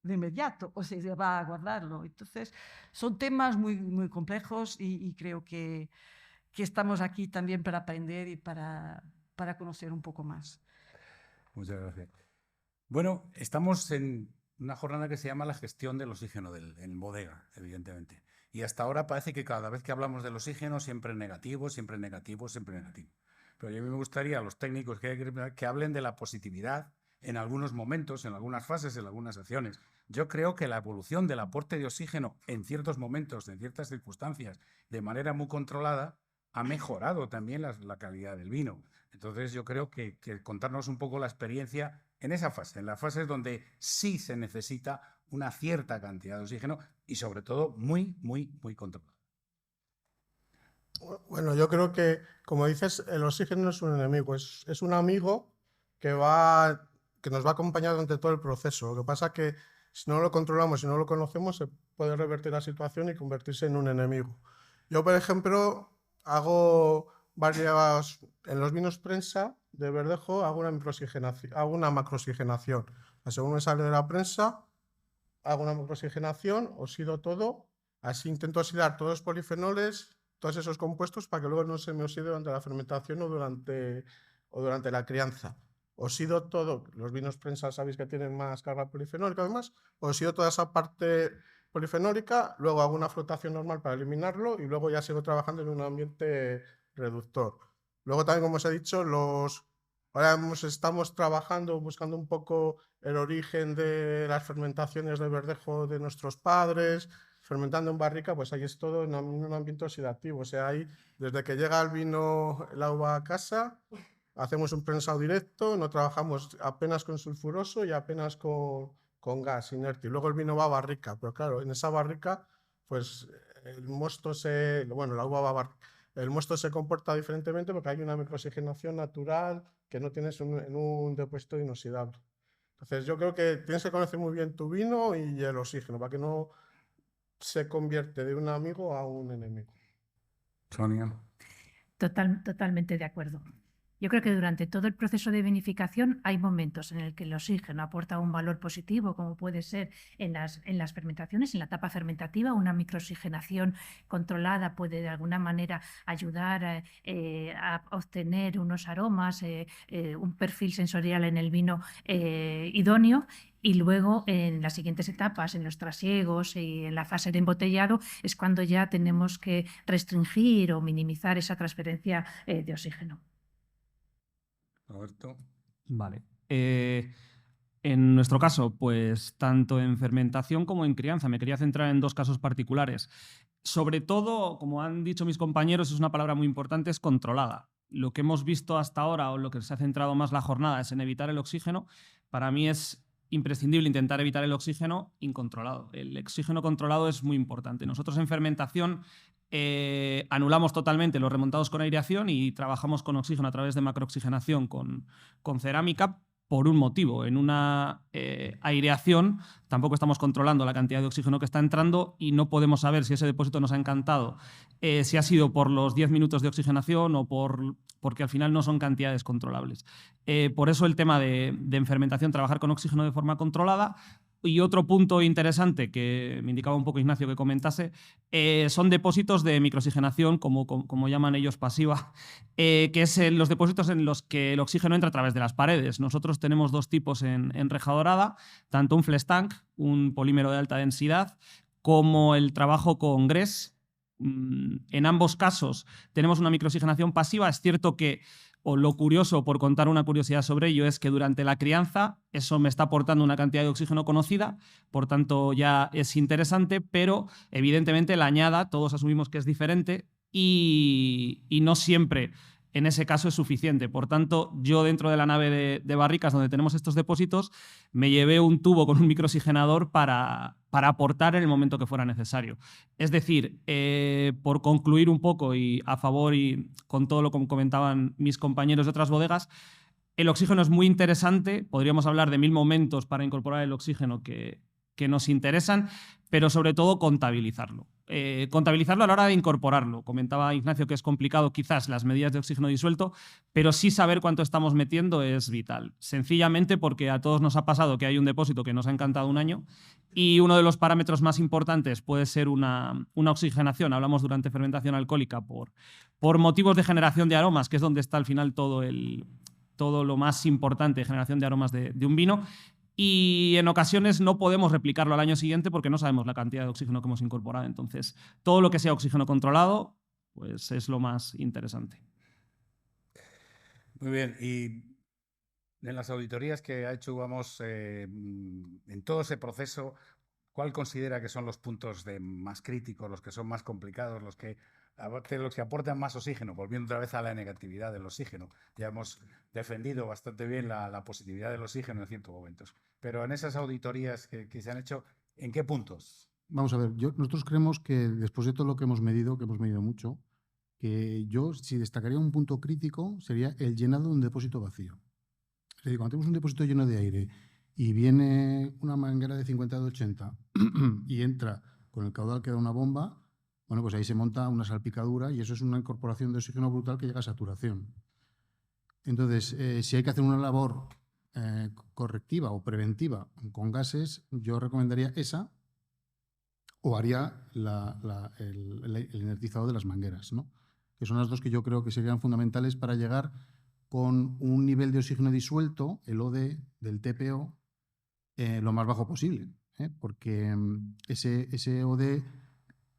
de inmediato o si va a guardarlo. Entonces son temas muy, muy complejos y creo que estamos aquí también para aprender y para conocer un poco más. Muchas gracias. Bueno, estamos en una jornada que se llama la gestión del oxígeno en bodega, evidentemente. Y hasta ahora parece que cada vez que hablamos del oxígeno siempre es negativo, siempre es negativo, siempre es negativo. Pero a mí me gustaría a los técnicos que hablen de la positividad en algunos momentos, en algunas fases, en algunas acciones. Yo creo que la evolución del aporte de oxígeno en ciertos momentos, en ciertas circunstancias, de manera muy controlada, ha mejorado también la calidad del vino. Entonces yo creo que contarnos un poco la experiencia en esa fase, en las fases donde sí se necesita una cierta cantidad de oxígeno y sobre todo muy, muy, muy controlada. Bueno, yo creo que, como dices, el oxígeno no es un enemigo, es un amigo que nos va a acompañar durante todo el proceso. Lo que pasa es que si no lo controlamos, si no lo conocemos, se puede revertir la situación y convertirse en un enemigo. Yo, por ejemplo, hago en los vinos prensa de Verdejo, hago una macrooxigenación. Según me sale de la prensa, hago una macrooxigenación, oxido todo, así intento oxidar todos los polifenoles, todos esos compuestos para que luego no se me oxide durante la fermentación o durante la crianza. Oxido todo, los vinos prensa sabéis que tienen más carga polifenólica además, oxido toda esa parte polifenólica, luego hago una flotación normal para eliminarlo y luego ya sigo trabajando en un ambiente reductor. Luego también, como os he dicho, ahora estamos trabajando, buscando un poco el origen de las fermentaciones de verdejo de nuestros padres, fermentando en barrica, pues ahí es todo en un ambiente oxidativo. O sea, ahí desde que llega el vino, el uva a casa, hacemos un prensado directo, no trabajamos apenas con sulfuroso y apenas con gas inerte. Y luego el vino va a barrica, pero claro, en esa barrica, pues el mosto la uva va a barrica. El mosto se comporta diferentemente porque hay una microoxigenación natural que no tienes en un depósito inoxidable. Entonces yo creo que tienes que conocer muy bien tu vino y el oxígeno para que no se convierte de un amigo a un enemigo. Sonia. Totalmente de acuerdo. Yo creo que durante todo el proceso de vinificación hay momentos en el que el oxígeno aporta un valor positivo, como puede ser en las fermentaciones, en la etapa fermentativa, una microoxigenación controlada puede de alguna manera ayudar a obtener unos aromas, un perfil sensorial en el vino idóneo. Y luego en las siguientes etapas, en los trasiegos y en la fase de embotellado, es cuando ya tenemos que restringir o minimizar esa transferencia de oxígeno. Roberto. Vale. En nuestro caso, pues tanto en fermentación como en crianza. Me quería centrar en dos casos particulares. Sobre todo, como han dicho mis compañeros, es una palabra muy importante, es controlada. Lo que hemos visto hasta ahora, o lo que se ha centrado más la jornada, es en evitar el oxígeno. Para mí es imprescindible intentar evitar el oxígeno incontrolado. El oxígeno controlado es muy importante. Nosotros en fermentación anulamos totalmente los remontados con aireación y trabajamos con oxígeno a través de macrooxigenación con cerámica por un motivo. En una aireación tampoco estamos controlando la cantidad de oxígeno que está entrando y no podemos saber si ese depósito nos ha encantado, si ha sido por los 10 minutos de oxigenación o porque al final no son cantidades controlables. Por eso el tema de fermentación, trabajar con oxígeno de forma controlada. Y otro punto interesante que me indicaba un poco Ignacio que comentase, son depósitos de microoxigenación, como llaman ellos pasiva, que es los depósitos en los que el oxígeno entra a través de las paredes. Nosotros tenemos dos tipos en Reja Dorada, tanto un flex tank, un polímero de alta densidad, como el trabajo con GRES. En ambos casos tenemos una microoxigenación pasiva. Es cierto que lo curioso, por contar una curiosidad sobre ello, es que durante la crianza eso me está aportando una cantidad de oxígeno conocida, por tanto ya es interesante, pero evidentemente la añada, todos asumimos que es diferente y no siempre en ese caso es suficiente. Por tanto, yo dentro de la nave de barricas donde tenemos estos depósitos me llevé un tubo con un microoxigenador para aportar en el momento que fuera necesario. Es decir, por concluir un poco y a favor y con todo lo que comentaban mis compañeros de otras bodegas, el oxígeno es muy interesante. Podríamos hablar de 1000 momentos para incorporar el oxígeno que nos interesan, pero sobre todo contabilizarlo. Contabilizarlo a la hora de incorporarlo. Comentaba Ignacio que es complicado quizás las medidas de oxígeno disuelto, pero sí saber cuánto estamos metiendo es vital. Sencillamente porque a todos nos ha pasado que hay un depósito que nos ha encantado un año y uno de los parámetros más importantes puede ser una oxigenación. Hablamos durante fermentación alcohólica por motivos de generación de aromas, que es donde está al final todo lo más importante de generación de aromas de un vino. Y en ocasiones no podemos replicarlo al año siguiente porque no sabemos la cantidad de oxígeno que hemos incorporado. Entonces, todo lo que sea oxígeno controlado, pues es lo más interesante. Muy bien. Y en las auditorías que ha hecho, vamos, en todo ese proceso, ¿cuál considera que son los puntos más críticos, los que son más complicados, los que aportan más oxígeno? Volviendo otra vez a la negatividad del oxígeno. Ya hemos defendido bastante bien la positividad del oxígeno en ciertos momentos. Pero en esas auditorías que se han hecho, ¿en qué puntos? Vamos a ver, nosotros creemos que después de todo lo que hemos medido mucho, que yo, si destacaría un punto crítico, sería el llenado de un depósito vacío. Es decir, cuando tenemos un depósito lleno de aire y viene una manguera de 50 de 80 y entra con el caudal que da una bomba, bueno, pues ahí se monta una salpicadura y eso es una incorporación de oxígeno brutal que llega a saturación. Entonces, si hay que hacer una labor correctiva o preventiva con gases, yo recomendaría esa o haría el inertizado de las mangueras, ¿no? Que son las dos que yo creo que serían fundamentales para llegar con un nivel de oxígeno disuelto, el OD del TPO, lo más bajo posible, porque ese OD,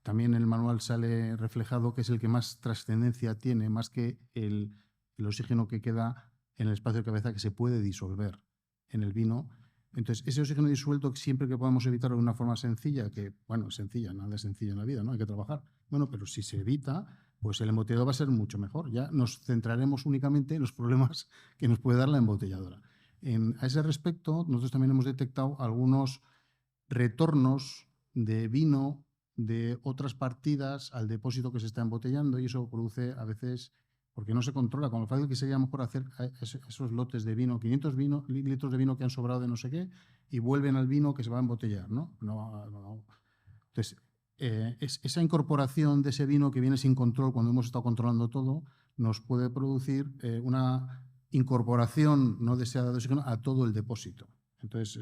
también en el manual sale reflejado que es el que más trascendencia tiene, más que el oxígeno que queda en el espacio de cabeza que se puede disolver en el vino. Entonces, ese oxígeno disuelto, siempre que podamos evitarlo de una forma sencilla, que, bueno, sencilla, nada es sencillo en la vida, ¿no? Hay que trabajar. Bueno, pero si se evita, pues el embotellador va a ser mucho mejor. Ya nos centraremos únicamente en los problemas que nos puede dar la embotelladora. A ese respecto, nosotros también hemos detectado algunos retornos de vino de otras partidas al depósito que se está embotellando, y eso produce a veces, porque no se controla, con lo fácil que sería mejor hacer esos lotes de vino, 500 litros de vino que han sobrado de no sé qué, y vuelven al vino que se va a embotellar, ¿no? Entonces, esa incorporación de ese vino que viene sin control cuando hemos estado controlando todo, nos puede producir una incorporación no deseada de oxígeno a todo el depósito. Entonces,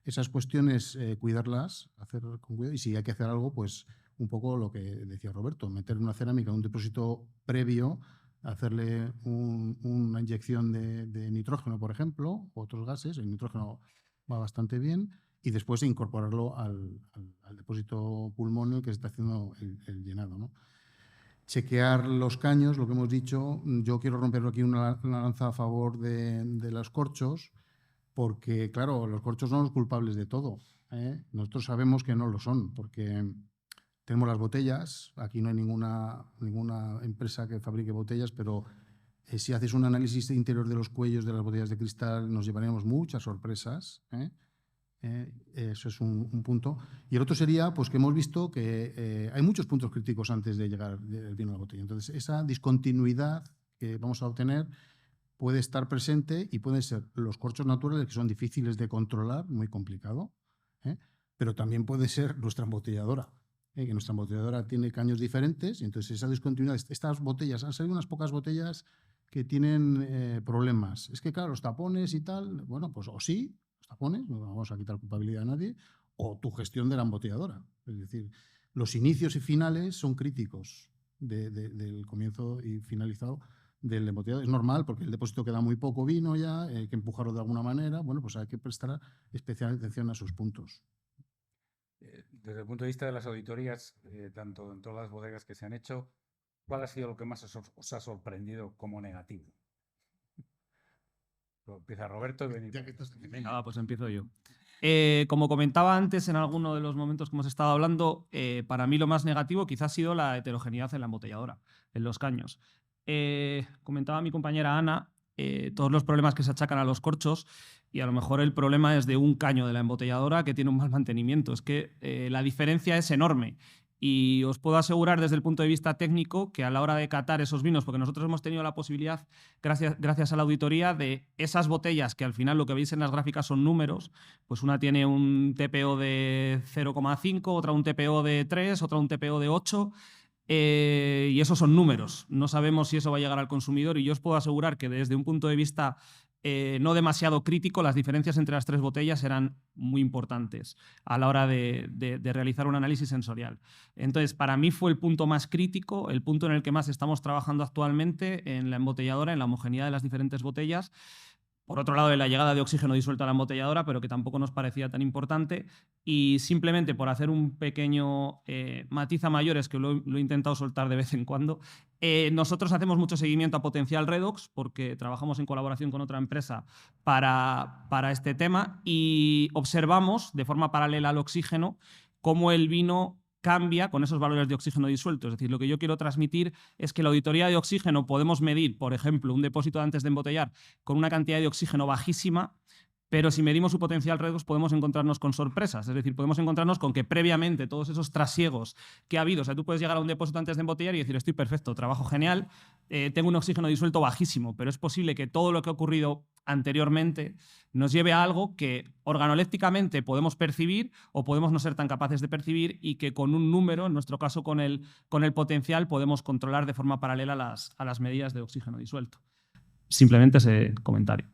esas cuestiones, cuidarlas, hacer con cuidado, y si hay que hacer algo, pues un poco lo que decía Roberto, meter una cerámica en un depósito previo, hacerle una inyección de nitrógeno, por ejemplo, u otros gases. El nitrógeno va bastante bien, y después incorporarlo al depósito pulmón en el que se está haciendo el llenado, ¿no? Chequear los caños, lo que hemos dicho. Yo quiero romper aquí una lanza a favor de los corchos, porque, claro, los corchos son los culpables de todo, ¿eh? Nosotros sabemos que no lo son, porque tenemos las botellas. Aquí no hay ninguna empresa que fabrique botellas, pero si haces un análisis interior de los cuellos de las botellas de cristal, nos llevaríamos muchas sorpresas, ¿eh? Eso es un punto. Y el otro sería, pues, que hemos visto que hay muchos puntos críticos antes de llegar el vino a la botella. Entonces, esa discontinuidad que vamos a obtener puede estar presente, y pueden ser los corchos naturales, que son difíciles de controlar, muy complicado, pero también puede ser nuestra embotelladora, que nuestra embotelladora tiene caños diferentes, y entonces esa discontinuidad. Estas botellas, han salido unas pocas botellas que tienen problemas. Es que, claro, los tapones y tal, bueno, pues o sí, los tapones, no vamos a quitar culpabilidad a nadie, o tu gestión de la embotelladora. Es decir, los inicios y finales son críticos del comienzo y finalizado del embotellado. Es normal, porque el depósito queda muy poco vino ya, hay que empujarlo de alguna manera. Bueno, pues hay que prestar especial atención a esos puntos. Desde el punto de vista de las auditorías, tanto en todas las bodegas que se han hecho, ¿cuál ha sido lo que más os ha sorprendido como negativo? Empieza Roberto y venid. Venga, pues empiezo yo. Como comentaba antes en alguno de los momentos que hemos estado hablando, para mí lo más negativo quizás ha sido la heterogeneidad en la embotelladora, en los caños. Comentaba mi compañera Ana todos los problemas que se achacan a los corchos, y a lo mejor el problema es de un caño de la embotelladora que tiene un mal mantenimiento. Es que la diferencia es enorme. Y os puedo asegurar desde el punto de vista técnico que a la hora de catar esos vinos, porque nosotros hemos tenido la posibilidad, gracias a la auditoría, de esas botellas que al final lo que veis en las gráficas son números, pues una tiene un TPO de 0,5, otra un TPO de 3, otra un TPO de 8, y esos son números. No sabemos si eso va a llegar al consumidor, y yo os puedo asegurar que desde un punto de vista no demasiado crítico, las diferencias entre las tres botellas eran muy importantes a la hora de realizar un análisis sensorial. Entonces, para mí fue el punto más crítico, el punto en el que más estamos trabajando actualmente en la embotelladora, en la homogeneidad de las diferentes botellas. Por otro lado, de la llegada de oxígeno disuelto a la embotelladora, pero que tampoco nos parecía tan importante. Y simplemente por hacer un pequeño matiz a mayores, que lo he intentado soltar de vez en cuando, nosotros hacemos mucho seguimiento a potencial redox, porque trabajamos en colaboración con otra empresa para este tema, y observamos de forma paralela al oxígeno cómo el vino cambia con esos valores de oxígeno disuelto. Es decir, lo que yo quiero transmitir es que la auditoría de oxígeno podemos medir, por ejemplo, un depósito antes de embotellar con una cantidad de oxígeno bajísima, pero si medimos su potencial redox podemos encontrarnos con sorpresas. Es decir, podemos encontrarnos con que previamente todos esos trasiegos que ha habido, o sea, tú puedes llegar a un depósito antes de embotellar y decir, estoy perfecto, trabajo genial, tengo un oxígeno disuelto bajísimo, pero es posible que todo lo que ha ocurrido anteriormente nos lleve a algo que organolépticamente podemos percibir o podemos no ser tan capaces de percibir, y que con un número, en nuestro caso con el potencial, podemos controlar de forma paralela a las medidas de oxígeno disuelto. Simplemente ese comentario.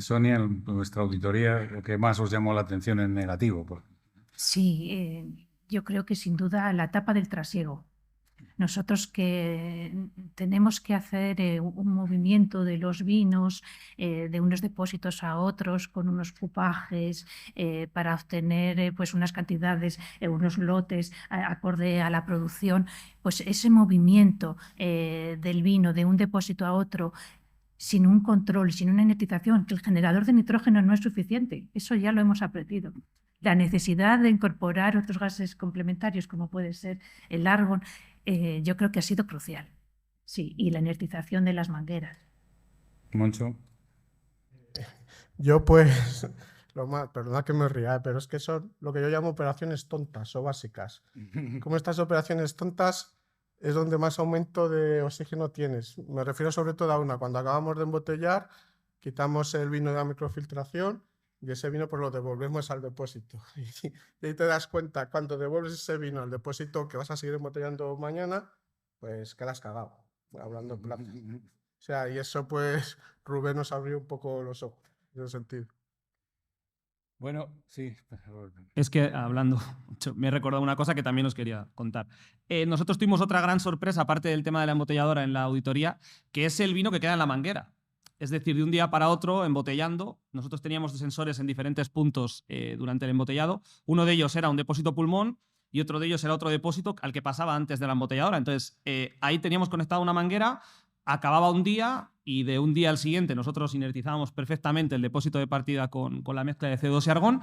Sonia, en nuestra auditoría, lo que más os llamó la atención en negativo. Sí, yo creo que sin duda la etapa del trasiego. Nosotros que tenemos que hacer un movimiento de los vinos de unos depósitos a otros con unos cupajes para obtener pues unas cantidades, unos lotes acorde a la producción, pues ese movimiento del vino de un depósito a otro sin un control, sin una inertización, que el generador de nitrógeno no es suficiente, eso ya lo hemos aprendido. La necesidad de incorporar otros gases complementarios como puede ser el argón, yo creo que ha sido crucial. Sí, y la inertización de las mangueras. Moncho. Yo pues, perdona que me ría, pero es que son lo que yo llamo operaciones tontas o básicas. Como estas operaciones tontas es donde más aumento de oxígeno tienes. Me refiero sobre todo a una, cuando acabamos de embotellar, quitamos el vino de la microfiltración y ese vino pues lo devolvemos al depósito. Y ahí te das cuenta, cuando devuelves ese vino al depósito que vas a seguir embotellando mañana, pues quedas cagado, hablando en plata. O sea, y eso pues Rubén nos abrió un poco los ojos en ese sentido. Bueno, sí. Es que hablando, me he recordado una cosa que también os quería contar. Nosotros tuvimos otra gran sorpresa, aparte del tema de la embotelladora en la auditoría, que es el vino que queda en la manguera. Es decir, de un día para otro, embotellando, nosotros teníamos sensores en diferentes puntos durante el embotellado. Uno de ellos era un depósito pulmón y otro de ellos era otro depósito al que pasaba antes de la embotelladora. Entonces, ahí teníamos conectada una manguera, acababa un día y de un día al siguiente nosotros inertizábamos perfectamente el depósito de partida con la mezcla de CO2 y argón,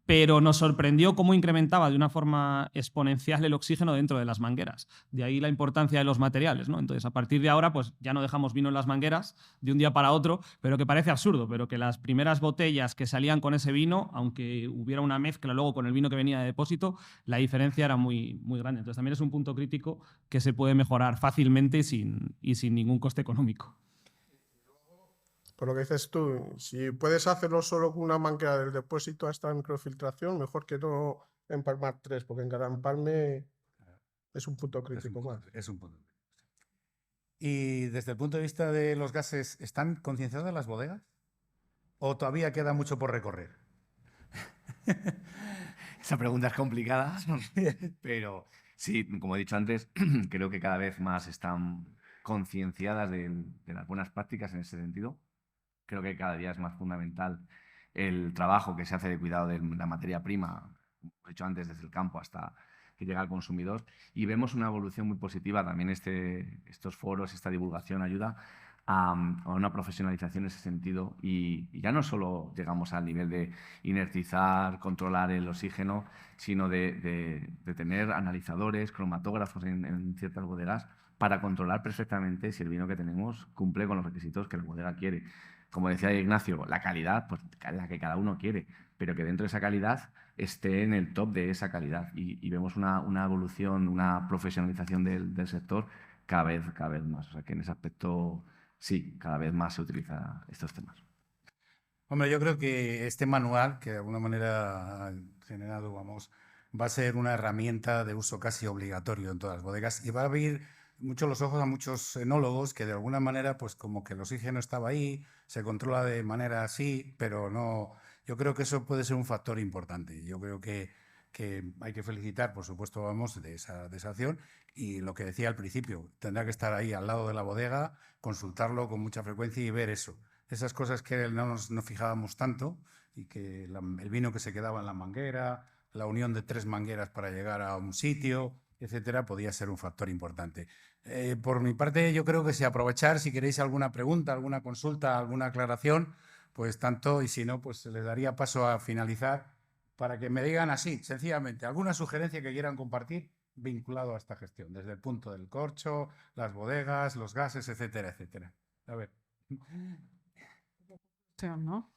pero nos sorprendió cómo incrementaba de una forma exponencial el oxígeno dentro de las mangueras. De ahí la importancia de los materiales, ¿no? Entonces, a partir de ahora, pues ya no dejamos vino en las mangueras de un día para otro, pero que parece absurdo, pero que las primeras botellas que salían con ese vino, aunque hubiera una mezcla luego con el vino que venía de depósito, la diferencia era muy, muy grande. Entonces, también es un punto crítico que se puede mejorar fácilmente y sin ningún coste económico. Por lo que dices tú, si puedes hacerlo solo con una manguera del depósito a esta microfiltración, mejor que no empalmar 3, porque en cada empalme es un punto crítico más. Es un punto. Y desde el punto de vista de los gases, ¿están concienciadas las bodegas? ¿O todavía queda mucho por recorrer? Esa pregunta es complicada, pero sí, como he dicho antes, creo que cada vez más están concienciadas de las buenas prácticas en ese sentido. Creo que cada día es más fundamental el trabajo que se hace de cuidado de la materia prima, como he dicho antes, desde el campo hasta que llega al consumidor. Y vemos una evolución muy positiva. También estos foros, esta divulgación ayuda a una profesionalización en ese sentido. Y ya no solo llegamos al nivel de inertizar, controlar el oxígeno, sino de tener analizadores, cromatógrafos en ciertas bodegas para controlar perfectamente si el vino que tenemos cumple con los requisitos que la bodega quiere. Como decía Ignacio, la calidad, pues la que cada uno quiere, pero que dentro de esa calidad esté en el top de esa calidad. Y vemos una evolución, una profesionalización del sector cada vez más. O sea que en ese aspecto, sí, cada vez más se utilizan estos temas. Hombre, yo creo que este manual, que de alguna manera ha generado, va a ser una herramienta de uso casi obligatorio en todas las bodegas y va a abrir mucho los ojos a muchos enólogos que de alguna manera, pues como que el oxígeno estaba ahí, se controla de manera así, pero no. Yo creo que eso puede ser un factor importante. Yo creo que hay que felicitar, por supuesto, de esa acción. Y lo que decía al principio, tendrá que estar ahí al lado de la bodega, consultarlo con mucha frecuencia y ver eso. Esas cosas que no nos fijábamos tanto y que el vino que se quedaba en la manguera, la unión de 3 mangueras para llegar a un sitio, etcétera, podía ser un factor importante. Por mi parte, yo creo que aprovechar, si queréis alguna pregunta, alguna consulta, alguna aclaración, pues tanto, y si no, pues les daría paso a finalizar para que me digan así, sencillamente, alguna sugerencia que quieran compartir vinculado a esta gestión, desde el punto del corcho, las bodegas, los gases, etcétera, etcétera. A ver. ¿No?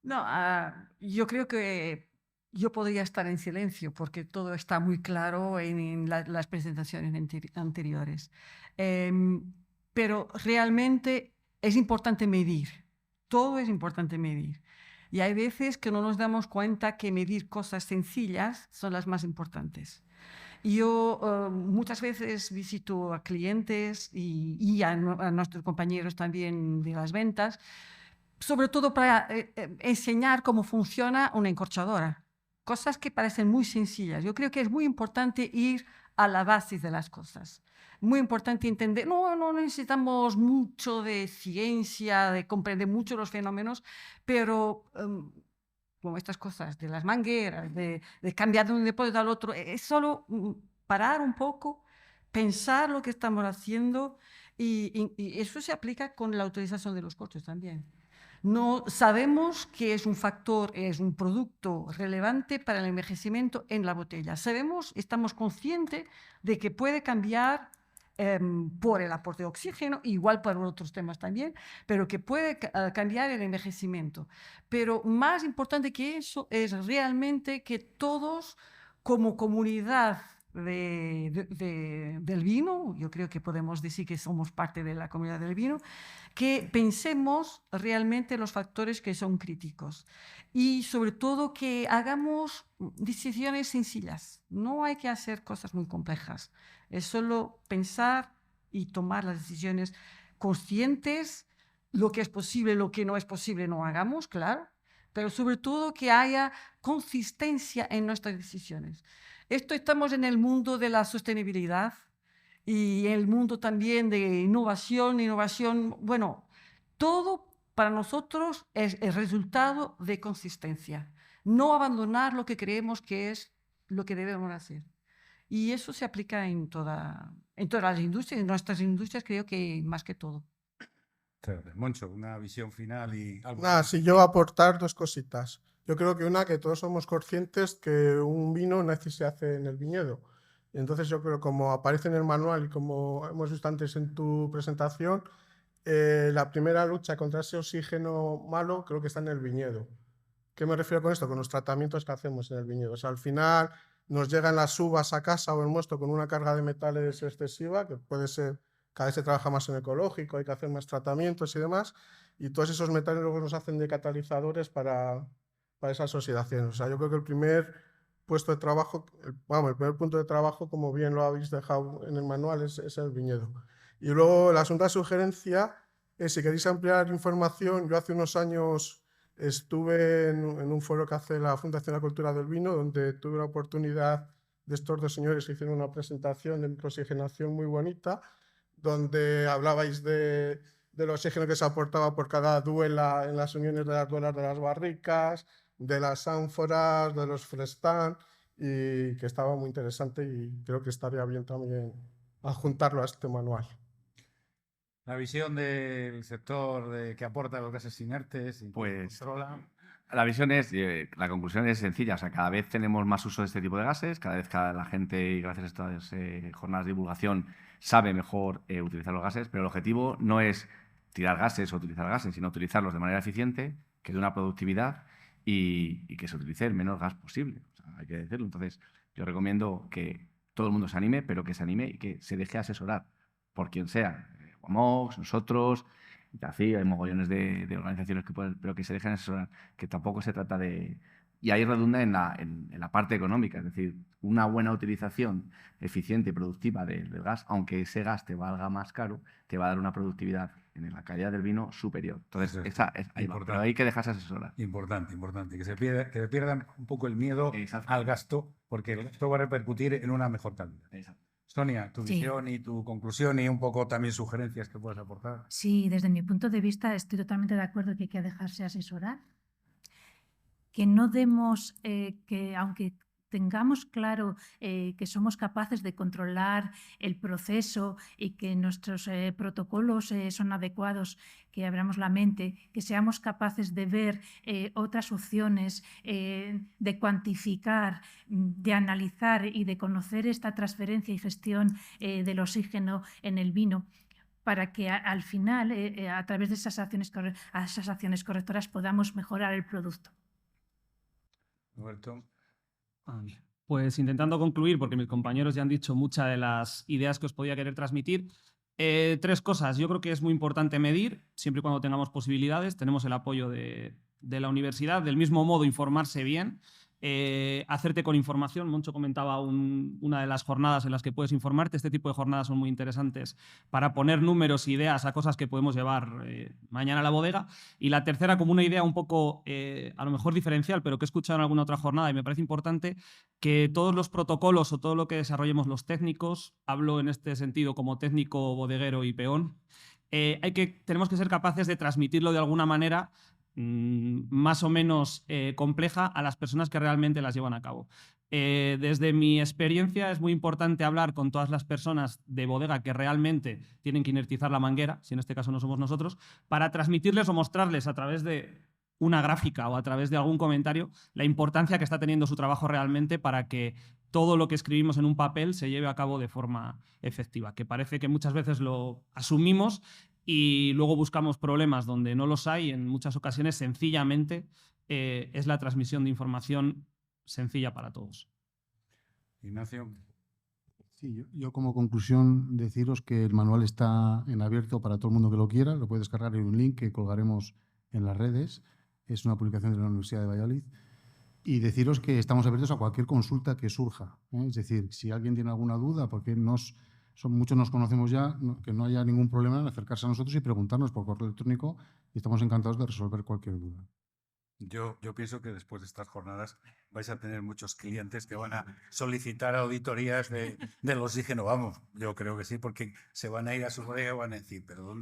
No, yo creo que yo podría estar en silencio porque todo está muy claro en las presentaciones anteriores. Pero realmente es importante medir. Todo es importante medir. Y hay veces que no nos damos cuenta que medir cosas sencillas son las más importantes. Yo muchas veces visito a clientes y a nuestros compañeros también de las ventas, sobre todo para enseñar cómo funciona una encorchadora. cosas que parecen muy sencillas. Yo creo que es muy importante ir a la base de las cosas. Muy importante entender, no necesitamos mucho de ciencia, de comprender mucho los fenómenos, pero como estas cosas de las mangueras, de cambiar de un depósito al otro, es solo parar un poco, pensar lo que estamos haciendo y eso se aplica con la utilización de los cortes también. No sabemos que es un factor, es un producto relevante para el envejecimiento en la botella. Estamos conscientes de que puede cambiar por el aporte de oxígeno, igual para otros temas también, pero que puede cambiar el envejecimiento. Pero más importante que eso es realmente que todos, como comunidad del vino, yo creo que podemos decir que somos parte de la comunidad del vino, que pensemos realmente los factores que son críticos y sobre todo que hagamos decisiones sencillas. No hay que hacer cosas muy complejas, es solo pensar y tomar las decisiones conscientes, lo que es posible, lo que no es posible no hagamos, claro, pero sobre todo que haya consistencia en nuestras decisiones. Estamos en el mundo de la sostenibilidad y en el mundo también de innovación, bueno, todo para nosotros es el resultado de consistencia. No abandonar lo que creemos que es lo que debemos hacer. Y eso se aplica en todas las industrias, en nuestras industrias creo que más que todo. Moncho, una visión final y algo. Nada, si yo aportar dos cositas. Yo creo que una, que todos somos conscientes que un vino se hace en el viñedo. Entonces yo creo, como aparece en el manual y como hemos visto antes en tu presentación, la primera lucha contra ese oxígeno malo creo que está en el viñedo. ¿Qué me refiero con esto? Con los tratamientos que hacemos en el viñedo. O sea, al final nos llegan las uvas a casa o el mosto con una carga de metales excesiva, que puede ser, cada vez se trabaja más en ecológico, hay que hacer más tratamientos y demás, y todos esos metales luego nos hacen de catalizadores para esas oxidaciones. O sea, yo creo que el primer puesto de trabajo, el primer punto de trabajo, como bien lo habéis dejado en el manual, es el viñedo. Y luego la segunda sugerencia es, si queréis ampliar información, yo hace unos años estuve en un foro que hace la Fundación de la Cultura del Vino, donde tuve la oportunidad de estos dos señores que hicieron una presentación de microoxigenación muy bonita, donde hablabais del oxígeno que se aportaba por cada duela en las uniones de las duelas de las barricas, de las ánforas, de los frestán, y que estaba muy interesante y creo que estaría bien también adjuntarlo a este manual. La visión del sector que aporta los gases inertes y Pues, controla. La visión es, la conclusión es sencilla, o sea, cada vez tenemos más uso de este tipo de gases, cada vez la gente, y gracias a estas jornadas de divulgación, sabe mejor utilizar los gases, pero el objetivo no es tirar gases o utilizar gases, sino utilizarlos de manera eficiente, que dé una productividad y que se utilice el menos gas posible. O sea, hay que decirlo. Entonces, yo recomiendo que todo el mundo se anime, pero que se anime y que se deje asesorar por quien sea. Guamox, nosotros, así, hay mogollones de organizaciones que pueden, pero que se dejen asesorar, que tampoco se trata de... Y ahí redunda en la parte económica, es decir, una buena utilización eficiente y productiva del gas, aunque ese gas te valga más caro, te va a dar una productividad en la calidad del vino superior. Entonces, ahí va, pero hay que dejarse asesorar. Importante, que se pierda un poco el miedo al gasto, porque el gasto va a repercutir en una mejor calidad. Exacto. Sonia, tu visión y tu conclusión y un poco también sugerencias que puedas aportar. Sí, desde mi punto de vista estoy totalmente de acuerdo que hay que dejarse asesorar, que no demos, que aunque tengamos claro que somos capaces de controlar el proceso y que nuestros protocolos son adecuados, que abramos la mente, que seamos capaces de ver otras opciones, de cuantificar, de analizar y de conocer esta transferencia y gestión del oxígeno en el vino, para que al final, a través de esas acciones correctoras, podamos mejorar el producto. Roberto. Pues intentando concluir, porque mis compañeros ya han dicho muchas de las ideas que os podía querer transmitir. Tres cosas. Yo creo que es muy importante medir, siempre y cuando tengamos posibilidades. Tenemos el apoyo de la universidad. Del mismo modo, informarse bien. hacerte con información. Moncho comentaba una de las jornadas en las que puedes informarte. Este tipo de jornadas son muy interesantes para poner números e ideas a cosas que podemos llevar mañana a la bodega. Y la tercera, como una idea un poco, a lo mejor diferencial, pero que he escuchado en alguna otra jornada y me parece importante, que todos los protocolos o todo lo que desarrollemos los técnicos, hablo en este sentido como técnico, bodeguero y peón, tenemos que ser capaces de transmitirlo de alguna manera más o menos compleja a las personas que realmente las llevan a cabo. Desde mi experiencia es muy importante hablar con todas las personas de bodega que realmente tienen que inertizar la manguera, si en este caso no somos nosotros, para transmitirles o mostrarles a través de una gráfica o a través de algún comentario la importancia que está teniendo su trabajo realmente para que todo lo que escribimos en un papel se lleve a cabo de forma efectiva, que parece que muchas veces lo asumimos y luego buscamos problemas donde no los hay. En muchas ocasiones, sencillamente, es la transmisión de información sencilla para todos. Ignacio. Sí, yo como conclusión deciros que el manual está en abierto para todo el mundo que lo quiera. Lo puede descargar en un link que colgaremos en las redes. Es una publicación de la Universidad de Valladolid. Y deciros que estamos abiertos a cualquier consulta que surja, ¿eh? Es decir, si alguien tiene alguna duda, porque muchos nos conocemos ya, que no haya ningún problema en acercarse a nosotros y preguntarnos por correo electrónico, y estamos encantados de resolver cualquier duda. Yo pienso que después de estas jornadas vais a tener muchos clientes que van a solicitar auditorías del oxígeno. Vamos, yo creo que sí, porque se van a ir a su bodega y van a decir, pero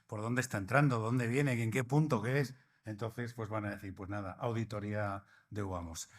¿por dónde está entrando? ¿Dónde viene? ¿En qué punto? ¿Qué es? Entonces, pues van a decir, pues nada, auditoría de UAMOS.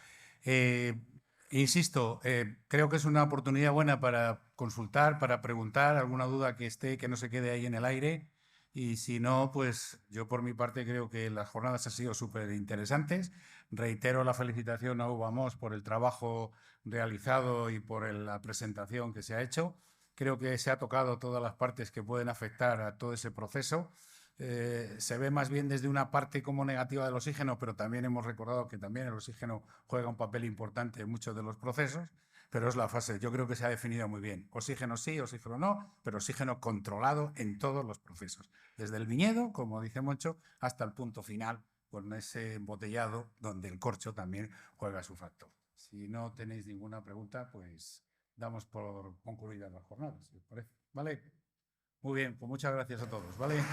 Insisto, creo que es una oportunidad buena para consultar, para preguntar alguna duda que esté, que no se quede ahí en el aire. Y si no, pues yo por mi parte creo que las jornadas han sido súper interesantes. Reitero la felicitación a UAMOS por el trabajo realizado y por la presentación que se ha hecho. Creo que se ha tocado todas las partes que pueden afectar a todo ese proceso. Se ve más bien desde una parte como negativa del oxígeno, pero también hemos recordado que también el oxígeno juega un papel importante en muchos de los procesos. Pero es la fase, yo creo que se ha definido muy bien. Oxígeno sí, oxígeno no, pero oxígeno controlado en todos los procesos. Desde el viñedo, como dice Moncho, hasta el punto final, con ese embotellado donde el corcho también juega su factor. Si no tenéis ninguna pregunta, pues damos por concluidas las jornadas, si os parece. ¿Vale? Muy bien, pues muchas gracias a todos. ¿Vale?